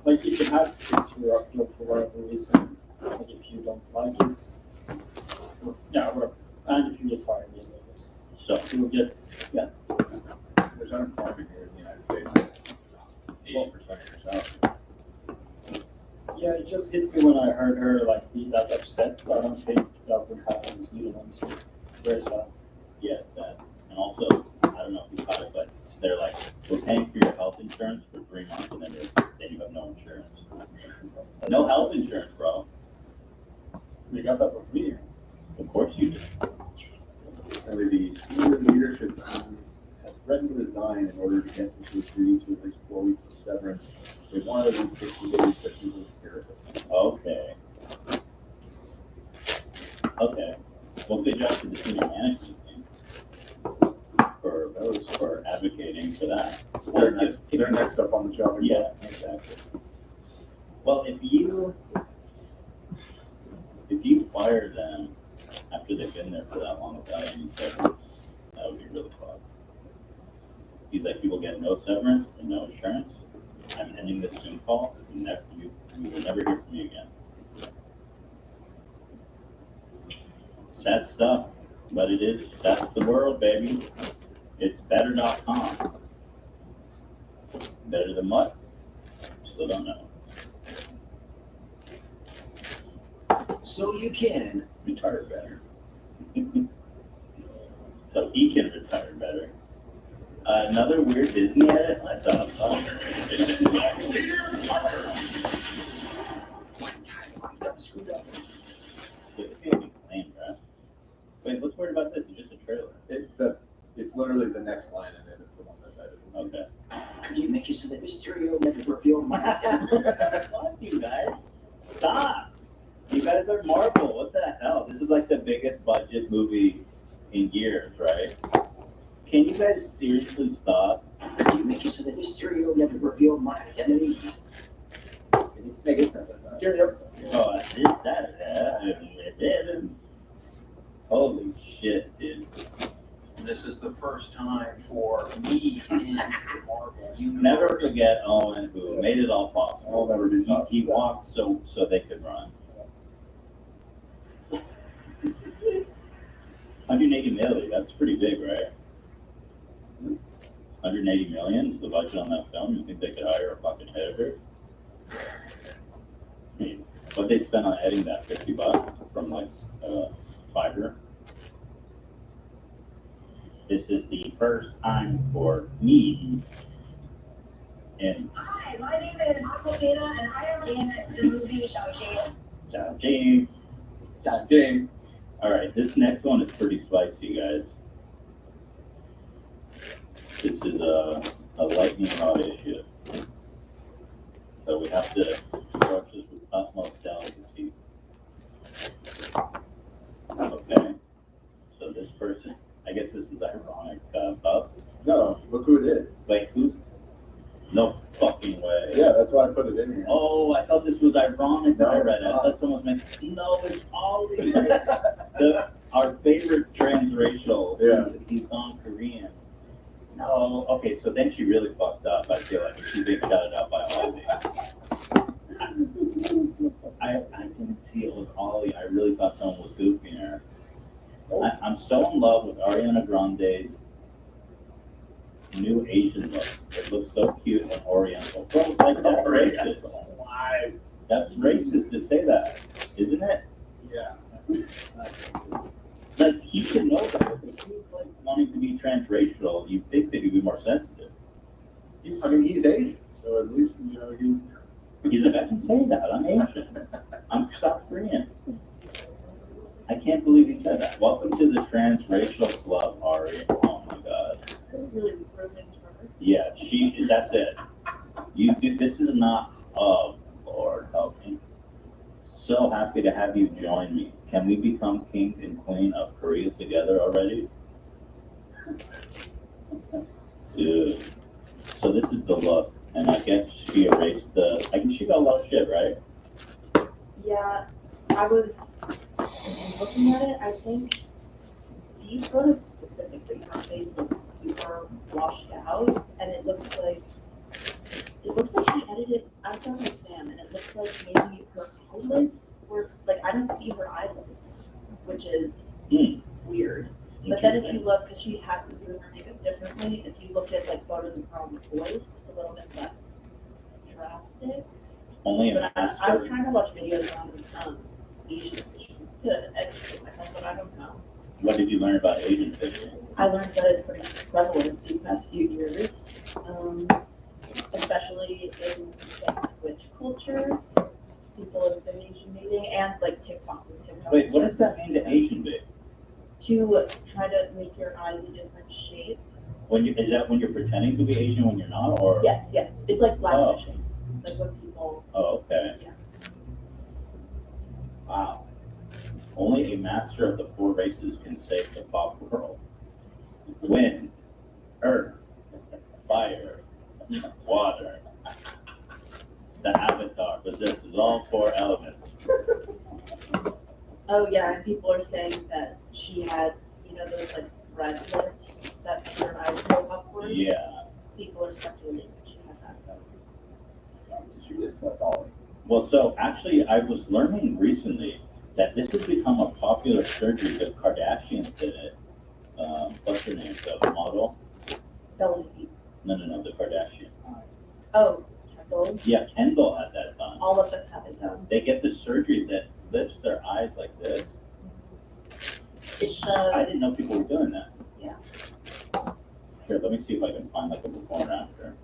like if you have to quit your job for whatever reason, like if you don't like it. Yeah, whatever. And if you get fired, maybe, I guess. So You will get, yeah. There's unemployment here in the United States. 80% of your salary. Yeah, it just hit me when I heard her like be that upset. I don't think that would happen in Sweden, honestly. It's very sad. yeah, that. And also, I don't know if you caught it, but they're like, we're paying for your health insurance for 3 months, and then you have no insurance. No health insurance, bro. You got that for free. Of course you do. Apparently, the senior leadership team has threatened to resign in order to get them to agree to at least 4 weeks of severance. They wanted at least 60 days, but he wouldn't hear of it. Okay. Okay. Well, good job to the senior management team for advocating for that. They're next up on the job. Yeah, exactly. Well, if you fire them after they've been there for that long without any severance, that would be really fucked. He's like, you will get no severance and no insurance. I'm ending this Zoom call. You will never hear from me again. Sad stuff, but that's the world, baby. It's better.com. Better than what? Still don't know. So you can retire better. So he can retire better. Another weird Disney edit? I thought, Screwed up. it can't be claimed, right? Wait, what's weird about this? It's just a trailer. It's literally the next line in it. It's the one that's edited. Okay. Could you make it so that Mysterio never revealed my Fuck you guys. Stop. You guys are Marvel. What the hell? This is like the biggest budget movie in years, right? Can you guys seriously stop Could you make it so that Mysterio never revealed my identity? Oh, holy shit, dude. This is the first time for me in Marvel. Never forget Owen, who made it all possible. I'll never do that. He walked so they could run. 180 million, that's pretty big, right? 180 million is the budget on that film. You think they could hire a fucking editor? I mean, what they spent on editing that, $50 from like Fiverr. This is the first time for me. And Hi, my name is Coqueta, and I am in the movie Shao-Chi. James. James. All right, this next one is pretty spicy, guys. This is a lightning rod issue. So we have to approach this with utmost delicacy. Okay. So this person, I guess this is ironic. Bub? No, look who it is. Wait, who's? No fucking way. Yeah, that's why I put it in here. Oh, I thought this was ironic when I read it. I thought someone was making. No, it's Ollie. Our favorite transracial. Yeah. He's gone Korean. No, okay, so then she really fucked up. I feel like she's being shouted out by Ollie. I didn't see it was Ollie. I really thought someone was goofing her. I'm so in love with Ariana Grande's new Asian look. It looks so cute and oriental. Bro, like that's racist. That's racist to say that, isn't it? Yeah. Like he should know that. If he was like wanting to be transracial, you'd think that he'd be more sensitive. I mean, he's Asian, so at least, He's like, I can say that. I'm Asian. I'm South Korean. I can't believe he said that. Welcome to the transracial club, Ari. Oh my god. Really ruined her. Yeah, that's it. You do, this is not, oh Lord help me. So happy to have you join me. Can we become king and queen of Korea together already? Dude. So this is the look, and I guess she erased I guess she got a lot of shit, right? Yeah, I was looking at it. I think these photos specifically, her face looks super washed out, and it looks like she edited. I don't understand, and it looks like maybe her eyelids were like I didn't see her eyelids, which is weird. But then if you look, because she has been doing her makeup differently, if you look at like photos of her on the toys, it's a little bit less drastic. Only a But master. I was trying to watch videos on Asian fishing to educate myself, but I don't know. What did you learn about Asian fishing? I learned that it's pretty prevalent these past few years, especially in Twitch culture. People have been Asian mating and like TikTok. Wait, what does that mean to Asian bait? To try to make your eyes a different shape. Is that when you're pretending to be Asian when you're not, or? Yes. It's like blackfishing. Like when people. Oh, okay. Yeah. Wow. Only a master of the 4 races can save the pop world. Wind, earth, fire, water. The avatar possesses all 4 elements. Oh yeah, and people are saying that she had, those like red lips that made her eyes go upward. Yeah. People are speculating that she had that. She is like Ollie. Well, so actually, I was learning recently that this has become a popular surgery. The Kardashians did it. What's her name? The model? Belly. No, the Kardashian. Oh, Kendall. Yeah, Kendall had that done. All of them have it done. They get the surgery that lifts their eyes like this. I didn't know people were doing that. Yeah. Here, let me see if I can find like a before and after.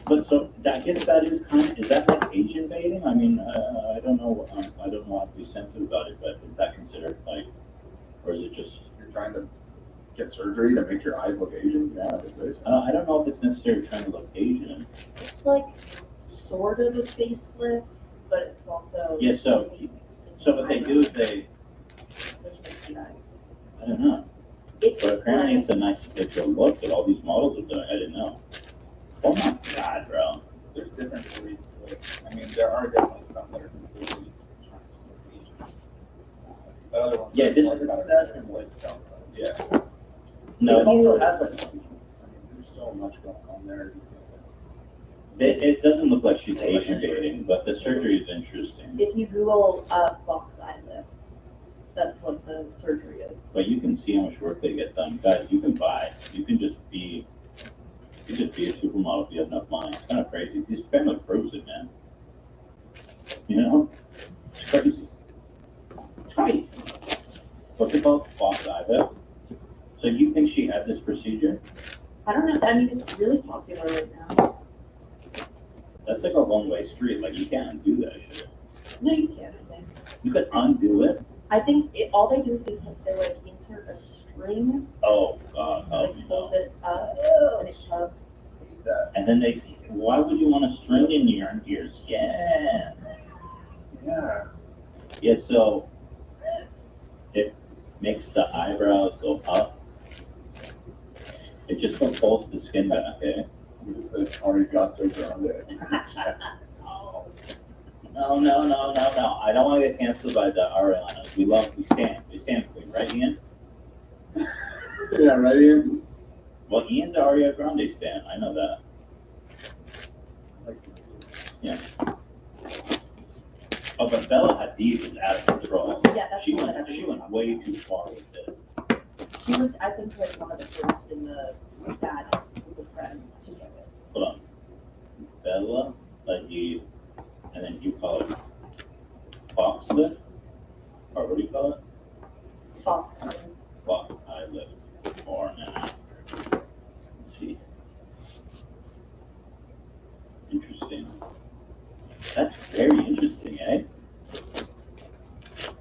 But so I guess that is is that like Asian baiting? I mean, I don't know. I don't know how to be sensitive about it, but is that considered like, or is it just You're trying to get surgery to make your eyes look Asian? Yeah, I would say so. I don't know if it's necessarily trying to look Asian. It's like sort of a facelift, but it's also. Yeah. So what they do is they. There's no eyes. I don't know. It's But apparently it's a nice, it's a look that all these models are doing. I didn't know. Oh my God, bro. There's different degrees to it. I mean, there are definitely some that are completely transformation. But other ones. Yeah, are this more is about That and like stuff. Yeah. No, It also has like some, I mean, there's so much going on there. it doesn't look like she's Asian dating, but the surgery is interesting. If you Google box eye lift, that's what the surgery is. But you can see how much work they get done. Guys, you can buy, you can just be a supermodel if you have enough money. It's kind of crazy. This family proves it, man. You know? It's crazy. It's crazy. What's it called? Box eye lift. So you think she had this procedure? I don't know. I mean, it's really popular right now. That's like a one-way street. Like, you can't undo that shit. No, you can't. I think. You could undo it? I think all they do is they like insert a string, Oh, God. Oh, like hold it up, and it tugs. And then why would you want a string in your skin? Yeah. Yeah, so it makes the eyebrows go up. It just holds the skin back, eh? It's arigato grande. No. I don't want to get canceled by the Arianas. We stand for you, right, Ian? Yeah, right, Ian? Well, Ian's an Ariana Grande stan. I know that. Yeah. Oh, but Bella Hadid is out of control. Yeah, that's She the one went that way too far with it. She was, I think, like one of the first in that group of friends to do it. Hold on. Bella Hadid, and then you call it Fox lift? Or what do you call it? Fox. Fox eye lift. Before and after. Let's see. Interesting. That's very interesting, eh?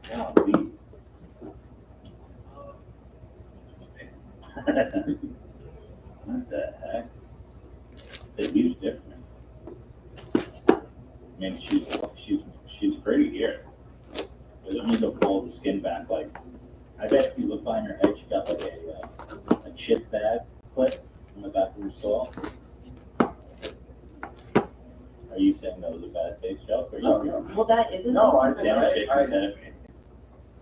Golly. What the heck? It's a huge difference. I mean, she's pretty here. But let me go pull the skin back. Like, I bet if you look behind her head, she got like a chip bag clip on the back of her skull. Are you saying that was a bad face joke? Or No. Well, that isn't. No, I Damn, just, shaking I, his head at me.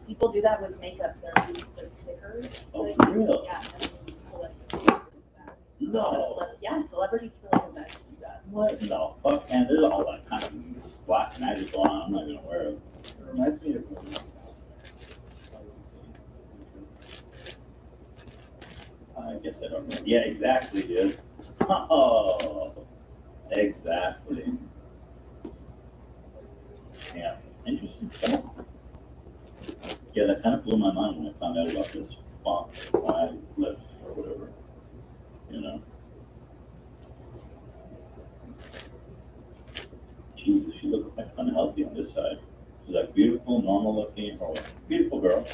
People do that with makeup. They're used like stickers. Oh, like, for real? Yeah. And then people like stick it back. No. Yeah, celebrities really have that to do that. What? No, fuck, man. There's all that kind of black magic going on. I'm not even aware of. it reminds me of I guess I don't know. Yeah, exactly, dude. Oh, exactly. Yeah, interesting stuff. Yeah, that kind of blew my mind when I found out about this Fox eye lift or whatever. You know? Jesus, she looked like unhealthy on this side. She's like beautiful, normal looking, or beautiful girl.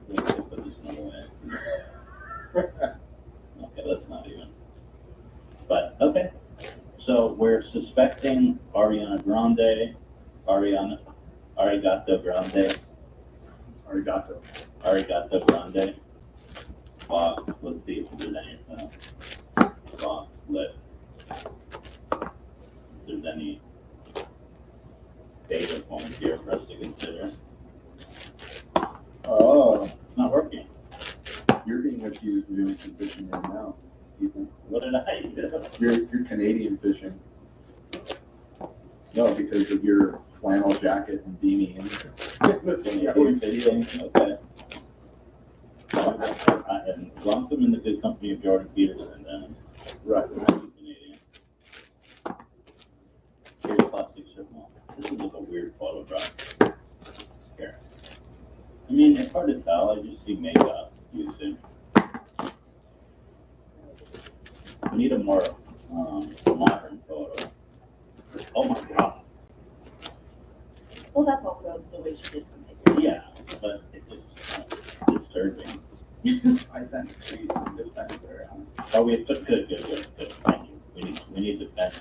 Let's put this one away. Okay, let's not even. But okay, so we're suspecting Ariana Grande, Arigato Grande, Arigato Grande. Fox. Let's see if there's any Fox lift. If there's any data points here for us to consider. Oh, It's not working. you're being accused of doing some fishing right now, Ethan. What did I do? You're Canadian fishing. No, because of your flannel jacket and beanie. Canadian fishing? Okay. And as long as I'm in the good company of Jordan Peterson, then Right. I'm Canadian. Here's plastic circle. This is like a weird photograph. Here. I mean, it's hard to tell. I just see makeup usage. We need a more modern photo. Oh my god. Well, that's also the way she did the makeup. Yeah, but it's just disturbing. I sent it to you in defense there. Oh, we put good. Thank you. We need to defend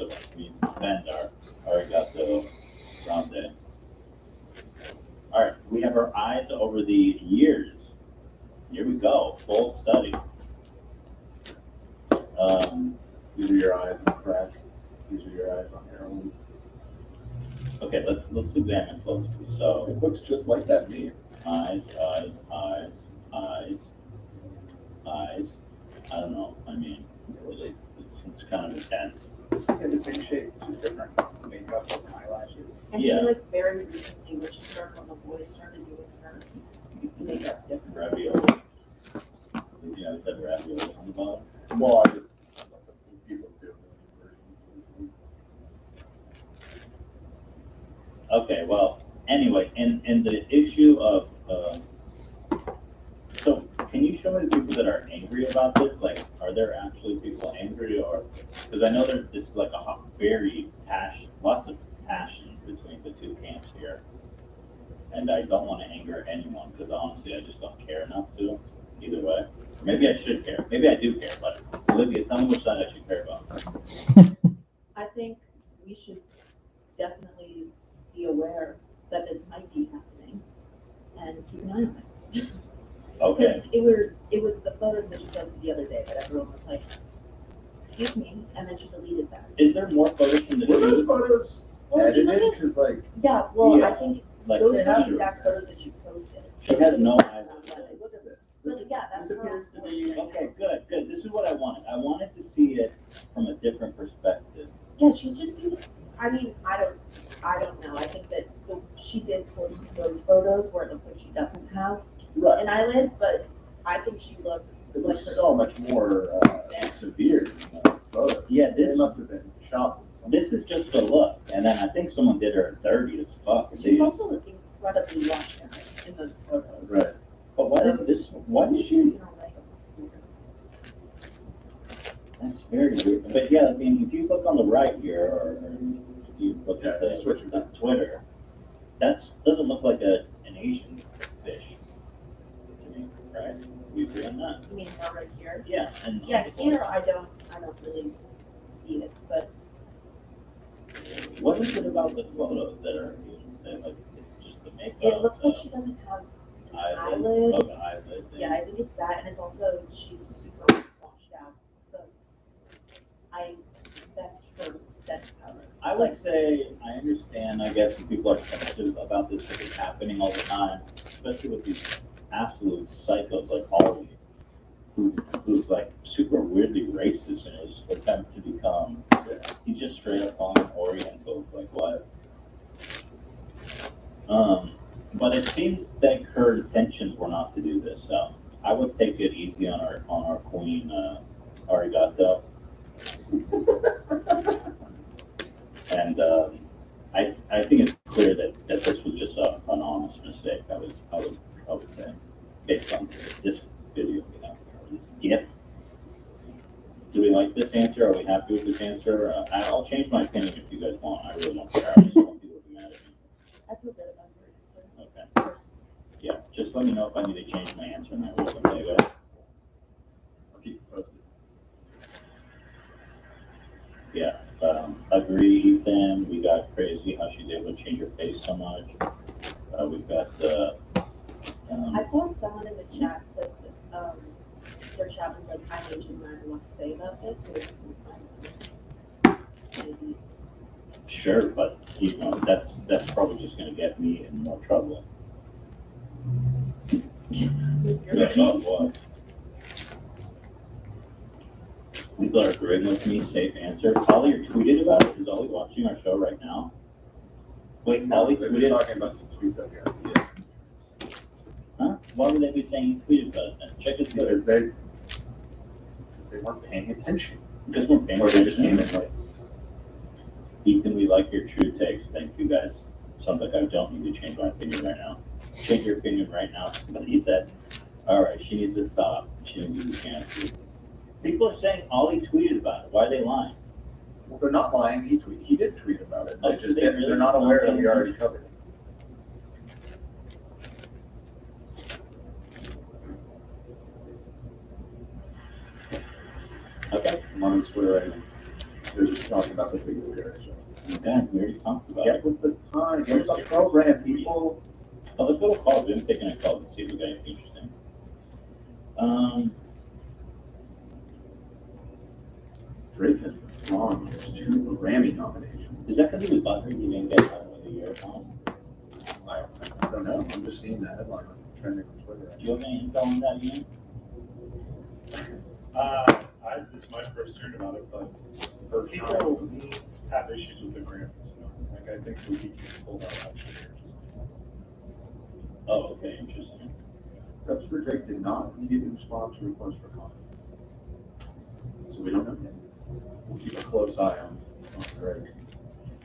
our Arigato Grande. All right, we have her eyes over the years. Here we go, full study. These are your eyes on crack. These are your eyes on heroin. Okay, let's examine closely. So It looks just like that meme. eyes. I don't know. I mean, it's kind of intense. Yeah, the same shape, just different makeup and eyelashes. And Yeah. she, like, very recently, when she started, when the boys started doing her makeup different. Ravioli. Yeah, I said ravioli on the bottom. Well, I just people do. Okay, well, anyway, and the issue of, so can you show me the people that are angry about this? Like, are there actually people angry, or, because I know there's this like a very lots of passions between the two camps here. And I don't want to anger anyone, because honestly, I just don't care enough to, either way. Or maybe I should care, maybe I do care, but Olivia, tell me which side I should care about. I think we should definitely be aware that this might be happening and keep an eye on it. Okay, Because it was the photos that she posted the other day that everyone was like, excuse me, and then she deleted them. is there more photos from the Were those shoot? photos Well, you edited? look at- Because like, Yeah, well, Yeah, I think like, those they are have the to. exact photos that she posted. She has no look at this. But yeah, that's This her. appears to be. Okay, good. This is what I wanted. I wanted to see it from a different perspective. Yeah, she's just doing, I mean, I don't know. I think that she did post those photos where it looks like she doesn't have Right. an eyelid, but I think she looks It like looks her. so much more severe in the photos. Yeah, They this must have been shot with some. this is just a look, and then I think someone did her dirty as fuck. She's also looking incredibly washed out in those photos. Right. But what is this? Why did she? You know, like, That's very weird. But yeah, I mean, if you look on the right here, or if you look at Yeah, switch it the back. Twitter, doesn't look like an Asian fish to me, right? We agree on that? you mean her right here? Yeah, and Yeah, here I don't really see it, but what is it about the photos that are like it's just the makeup? it looks like she doesn't have an eyelid. Oh, the eyelid thing. Yeah, I think it's that, and it's also, she's super washed out. So I suspect her scent powder. I would say, I understand, I guess, when people are sensitive about this because it's happening all the time, especially with these absolute psychos like Ollie, who's like super weirdly racist in his attempt to become, he's just straight up calling them Orientals, like what? But it seems that her intentions were not to do this, so I would take it easy on our queen, Arigato. And I think it's clear that this was just an honest mistake. I would say, based on this video we have here, this GIF. Do we like this answer? Are we happy with this answer? I'll change my opinion if you guys want. I really don't care. I just want people to be mad at me. I feel good about her answer. Okay. Yeah, just let me know if I need to change my answer, and I will. Anyway. I'll keep you posted. Yeah, agree, Ethan. We got crazy how she's able to change her face so much. We've got, I saw someone in the chat that, their chat was like, I need to learn what to say about this, or if you can find maybe. sure, but you know, that's probably just gonna get me in more trouble. Oh, boy. People are agreeing with me, safe answer. Ollie, you're tweeted about it? Is Ollie watching our show right now? Wait, Ollie They're just tweeted? talking about some tweets up here. Yeah. Huh? Why would they be saying he tweeted about it then? Check his Twitter. Because they weren't paying attention. Because we're paying Or they just came attention. in late. Ethan, we like your true takes. Thank you, guys. Sounds like I don't need to change my opinion right now. Change your opinion right now. But he said, all right, she needs to stop. She needs to be canceled. People are saying Ollie tweeted about it. Why are they lying? Well, they're not lying. He did tweet about it. Oh, They so just they didn't- really they're not don't aware pay that we already covered it. Okay. I'm on his Twitter right now. They're just talking about the video here. So. Okay, we already talked about Get it. with the time. Get with the program, people. Oh, let's go to calls. We haven't taken any calls. Let's see if we got anything interesting. Drake has withdrawn his 2 Grammy nominations. Is that because he was butthurt he didn't get Album of the Year? I don't know. I'm just seeing that headline trending on Twitter. Do you have any info on that, Ian? This is my first hearing about it, but for people have issues with the Grammys, you know, like I think we can pull that out. Oh, okay, interesting. Reps for Drake did not immediately respond to requests for comment. So we don't know yet. We'll keep a close eye on Drake.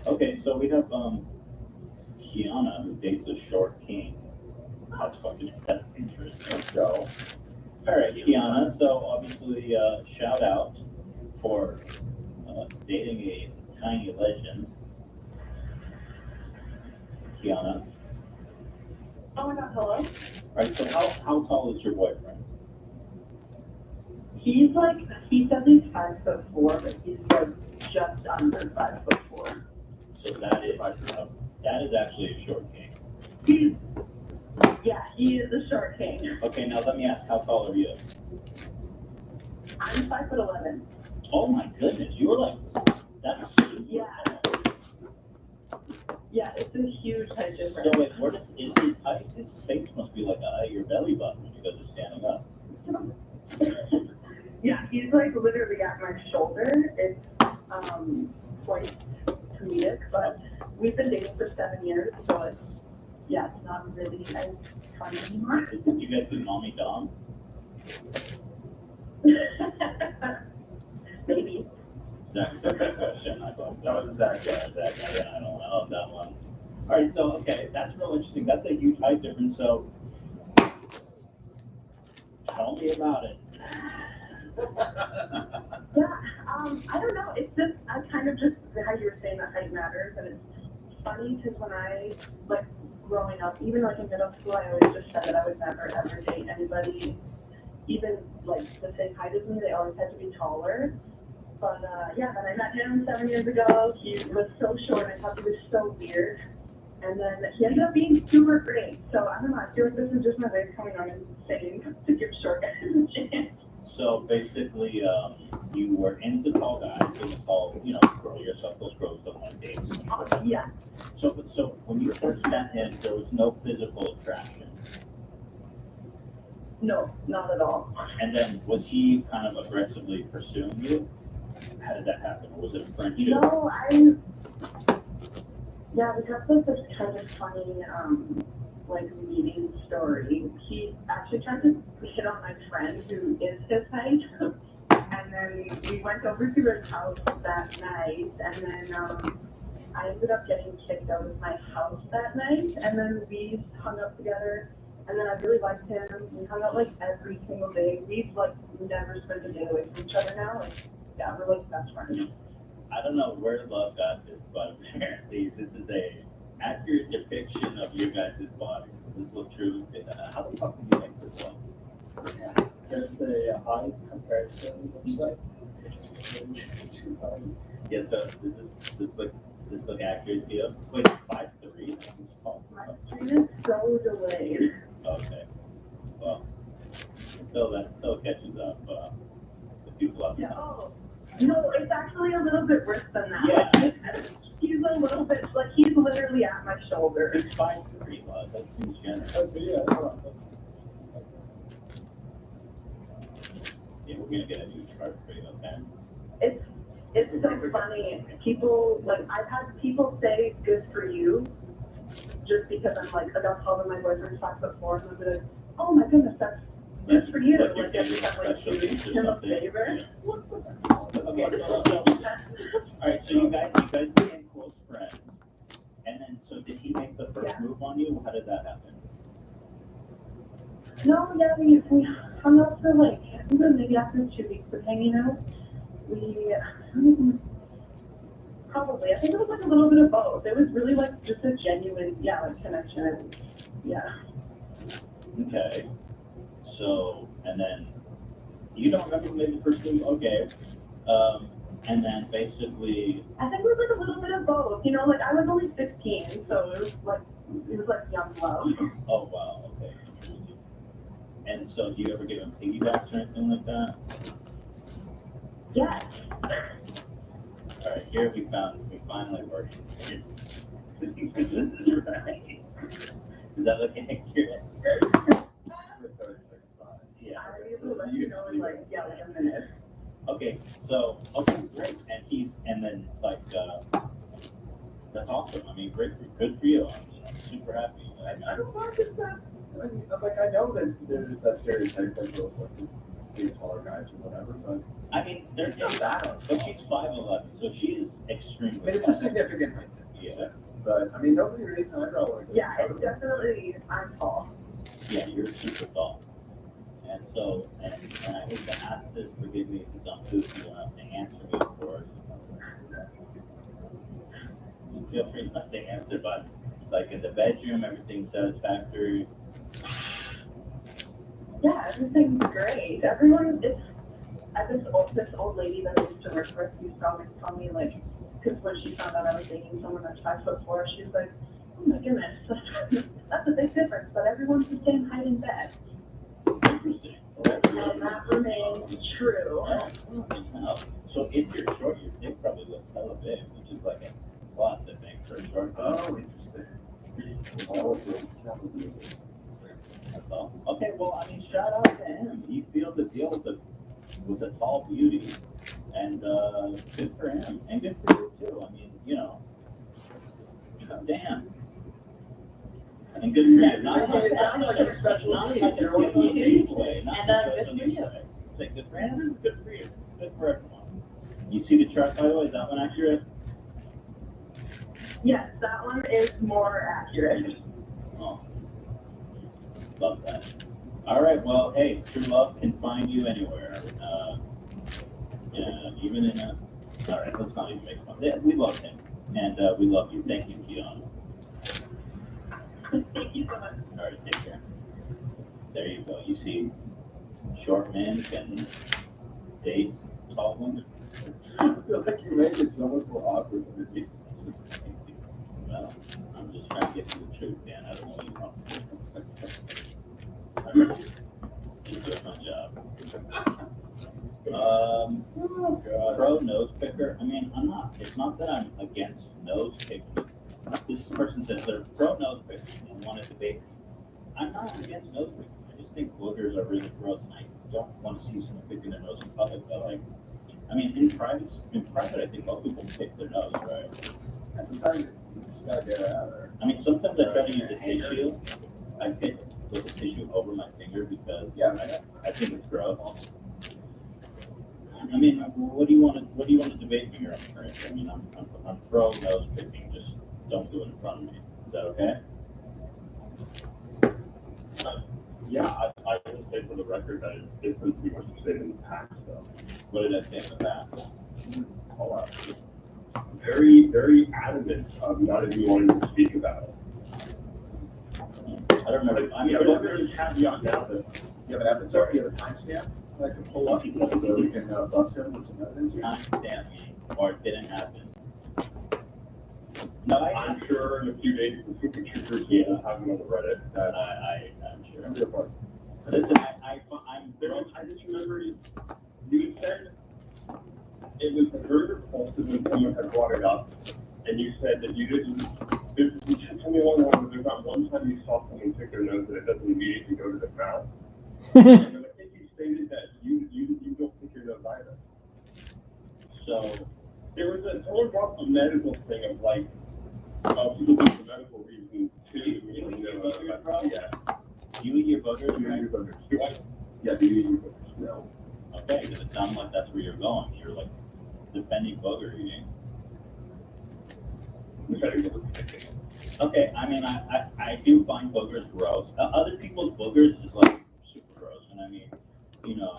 Okay, so we have Kiana who dates a short king. That's interesting. Let's go. All right, Kiana. So obviously, shout out for dating a tiny legend. Kiana. Oh my god, hello? All right, so how tall is your boyfriend? He says he's 5'4", but he's like just under 5'4". So that is actually a short king. He is a short king. Okay, now let me ask, how tall are you? I'm 5'11". Oh my goodness, you were like, that's super tall. Yeah, it's a huge height difference. So wait, is his height? His face must be like your belly button when you guys are standing up. Yeah, he's like literally at my shoulder. It's quite comedic, but we've been dating for 7 years, so it's not really as fun anymore. Did you guys do mommy dom? Maybe. Zach's a good question. I thought that was Zach. Yeah, Zach. Yeah, I don't know that one. All right, so okay, that's real interesting. That's a huge height difference. So tell me about it. I don't know. It's just I kind of just how you were saying that height matters, and it's funny because when I growing up, even in middle school, I always just said that I would never ever date anybody, even the same height as me. They always had to be taller. But then I met him 7 years ago. He was so short. I thought he was so weird. And then he ended up being super great. So I don't know. I feel like this is just my way of coming on and saying to give short guys a chance. So basically, you were into tall guys, being a tall, girl yourself. Those girls don't want dates. Yeah. So when you first met him, there was no physical attraction. No, not at all. And then was he kind of aggressively pursuing you? How did that happen? Or was it a friendship? No, we have this kind of funny, meeting story. He actually tried to hit on my friend who is his height. And then we went over to his house that night, and then I ended up getting kicked out of my house that night, and then we hung up together. And then I really liked him. We hung out every single day. We've never spent a day away from each other now. We're best friends. I don't know where love got this, but apparently this is a accurate depiction of your guys' body. Does this look true? How the fuck do you make this one? There's a height comparison website. Yeah, so does this look accurate to you? Wait, 5'3"? That seems tall. My screen is so delayed. Okay. Well, until it catches up, the people out there. Oh, no, it's actually a little bit worse than that. Yeah. He's a little bit, he's literally at my shoulder. It's 5'3", love. That seems generous. Yeah, we're gonna get a new chart for you, okay? It's so funny. People, I've had people say good for you just because I'm I got called my boyfriend's 5'4", and I'm like, oh my goodness, that's good for you. Like you're getting special needs or him a something. favor. Okay, all right, so you guys became close friends, and then so did he make the first move on you? How did that happen? No, we hung out for I think it was maybe after 2 weeks of hanging out. I think it was a little bit of both. It was really just a genuine, connection. Yeah. Okay. So, and then you don't remember maybe the first move? Okay. And then basically, I think it was like a little bit of both. You know, like I was only 15, so it was like young love. oh wow, okay, interesting. And so, do you ever give him piggybacks or anything like that? Yes. All right, here we finally worked. This is right. Does that look accurate? Yeah. I was able to let you know in like a minute. Okay, great. And then like, that's awesome. I mean, good for you. I'm super happy. I don't know, just that, I mean, like, I know that there's that stereotype that girls like to date taller guys or whatever, but. I mean, there's not that, but she's 5'11", so she is extremely. I mean, it's a significant height difference. Yeah. But, I mean, nobody reason I draw like. Yeah, it's definitely, I'm tall. Yeah, you're super tall. And so, and I hate to ask this, forgive me if it's uncouth, you don't have to answer me, of course. Feel free not to answer, but like in the bedroom, everything's satisfactory. Yeah, everything's great. Everyone, this old lady that I used to work with used to always tell me, like, because when she found out I was dating someone that's 5'4", she was like, oh my goodness, that's a big difference, but everyone's the same height in bed. Interesting. And that remains true. Oh, so if you're short, your dick probably looks hella big, which is like a plus, I think, for a short. Oh, interesting. That's all. Okay, well, I mean, shout out to him. He sealed the deal with the tall beauty, and good for him, and good for you too. I mean, you know, damn. And good for you. Not It sounds like a special needs. You're one of those people. And good for you. Say good for him, good for you, good for everyone. You see the chart, by the way? Is that one accurate? Yes, that one is more accurate. Awesome. Love that. All right, well, hey, true love can find you anywhere. Even in a. All right, let's not even make fun. Yeah, we love him, and we love you. Thank you, Keon. Thank you so much. All right, take care. There you go. You see, short men can date tall women. I feel like you make it so much more awkward than it is. Well, I'm just trying to get to the truth, Dan. I don't know what you want. Just doing my job. Oh, God. Pro nose picker. I mean, it's not that I'm against nose picking. This person says they're pro nose picking and want to debate. I'm not against nose picking. I just think boogers are really gross, and I don't want to see someone picking their nose in public. But like, I mean, in private, I think most people pick their nose, right? And sometimes you just gotta get it out of there. I mean, sometimes I try to use a tissue. I pick with a tissue over my finger because I think it's gross. I mean, what do you want to debate me here on the I mean, I'm pro nose picking. Just don't do it in front of me. Is that okay? Yeah, I will say for the record that it's different from what you said in the past, though. What did I say in the past? All out. Very, very adamant of not even wanting to speak about it. I don't remember. I mean, but there's a caveat now that You have an episode, you have a timestamp that I can pull up so we can bust him with some evidence here? Timestamp me, or it didn't happen. No, I'm sure in a few days the super troopers will have them on the Reddit. I'm sure. Some of the part. Listen, I just remember you said it was very repulsive when someone had brought it up, and you said that you didn't. You told me along the way, there's not one time you saw someone pick their nose that it doesn't immediately go to the mouth. And I think you stated that you don't pick your nose either. So there was someone brought up a medical thing of like people do for medical reasons too. You eat your boogers, bro? Yeah. You eat your boogers, Do you right? eat your boogers? Do I? Yeah, do you eat your boogers? No. Okay, because it sounds like that's where you're going. You're like defending booger eating. Okay, I mean, I do find boogers gross. Other people's boogers is like super gross, and I mean, you know,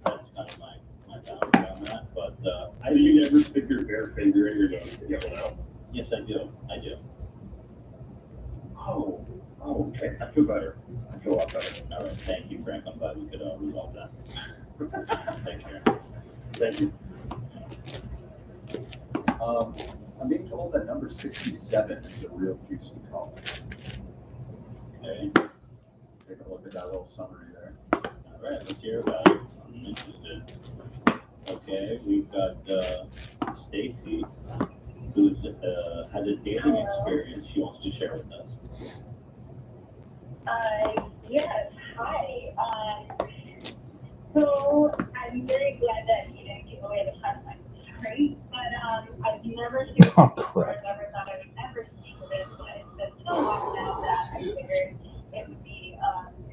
that's kind of my boundary on that. But Do you ever stick your bare finger in your nose to get one out? yes, I do. Oh, okay. I feel better. I feel a lot better. All right, thank you, Frank. I'm glad we could resolve that. Take care. Thank you. I'm being told that number 67 is a real QC call. Okay, Take a look at that little summary there. all right, let's hear about it. I'm interested. Okay, we've got Stacy, who has a dating experience she wants to share with us. Yes, hi. So I'm very glad that you didn't give away the fun fact. Sorry, but I've never shared Oh, this before. crap. I never thought I would ever speak of it, but it's been so long now that I figured it would be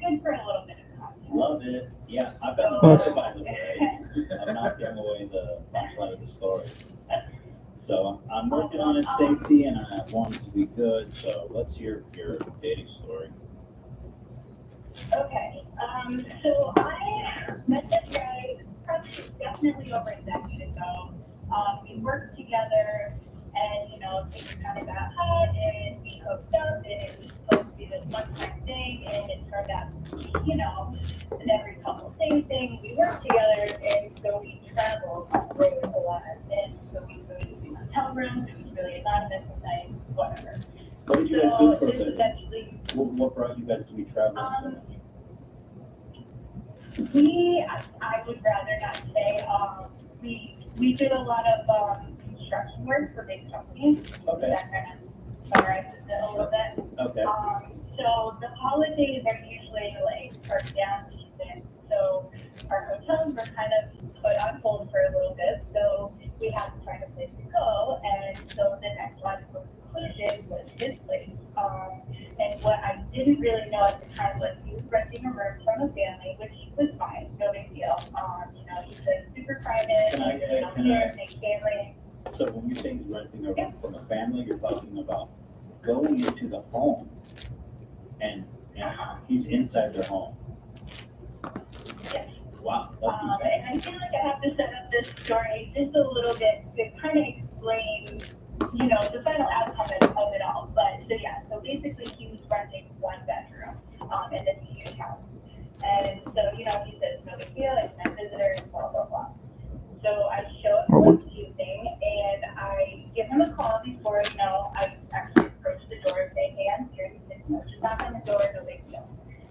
good for a little bit of content. Love it. Yeah, I've got Thanks. the by the way. I'm not giving away the punchline of the story. So I'm working on it, Stacy, and I want it to be good. So let's hear your dating story. Okay, so I met this guy probably definitely over a decade ago. We worked together, and things kind of got hot, and we hooked up, and it was supposed to be this one-time thing, and it turned out to be, an every couple days thing. We worked together, and so we traveled really a lot, and so we would do hotel rooms. It was really anonymous and nice, whatever. What did you guys do for just the? essentially. What brought you guys to be traveling so much? I would rather not say, we did a lot of construction work for big companies. Okay. That kind of summarizes it a little bit. Okay. So the holidays are usually like our down season. So our hotels were kind of put on hold for a little bit. So we had to find a place to go. And so the next logical conclusion was this place. And what I didn't really know at the time was he was renting a room from a family, which was fine, no big deal. He said super private, big family. So when you say he's renting a room from a family, you're talking about going into the home, and he's inside their home. Yes. Wow. And I feel like I have to set up this story just a little bit to kind of explain, the final outcome of it all. But so yeah, so basically he was renting one bedroom in this huge house. And so, he says, no big deal, it's my visitors, blah, blah, blah. So I show up on Tuesday and I give him a call before, I actually approach the door and say, hey, I'm here. He said, no, just knock on the door, no big deal.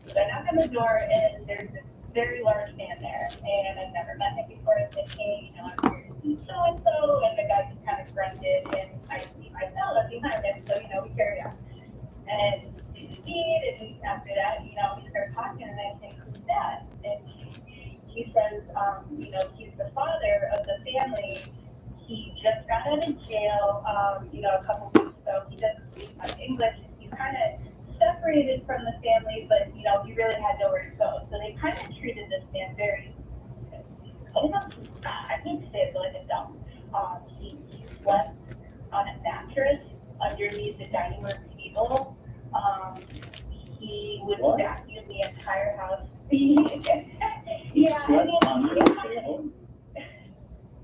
So I knock on the door and there's this very large man there, and I've never met him before. I said, hey, I'm here to see so-and-so, and the guy just kind of grunted, and I see my fella behind him, so, we carried on. And we proceed, and after that, we start talking, and I say, who's that? And he says, he's the father of the family. He just got out of jail, a couple weeks ago. He doesn't speak much English. He's kind of separated from the family, but he really had nowhere to go. So they kind of treated this man very, I hate to say it, but like a dump. He slept on a mattress underneath the dining room table. He would vacuum the entire house. Yeah, Slept under the table?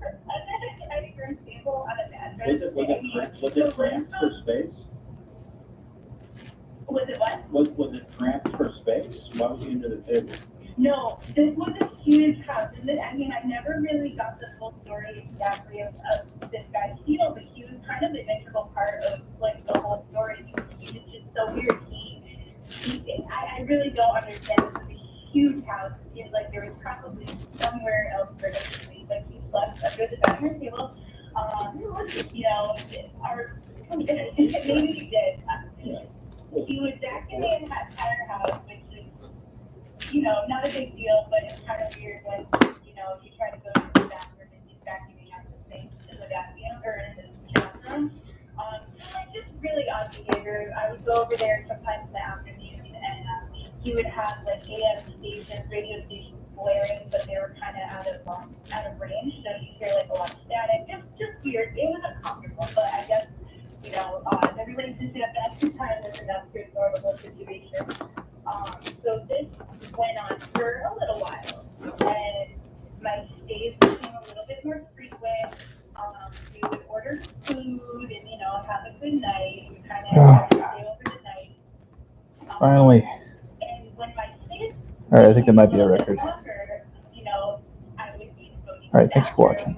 Under the dining room table on a mattress. Was it cramped for space? Was it what? Was it cramped for space? Why was he under the table? No, this was a huge house. And I never really got the full story exactly of this guy's deal, but he was kind of an integral part of like the whole story. He was just so weird. I really don't understand. This was a huge house. Like there was probably somewhere else for him to sleep, but he slept under the dining room table. Maybe he did. He was vacuuming the entire house, which is, not a big deal, but it's kind of weird when, you try to go to the bathroom and he's vacuuming out the sink in the vacuum or in the bathroom. Just really odd behavior. I would go over there sometimes in the afternoon, and he would have like AM stations, radio stations blaring, but they were kind of out of range, so you hear like a lot of static. Just weird. It was uncomfortable, but I guess the relationship at the time was enough to ignore the whole situation. So this went on for a little while, and my stays became a little bit more frequent. We would order food and, have a good night. We kind of stay over the night. Finally. And when my stays All right, I think that might be a record. longer, I would be All right, thanks for watching.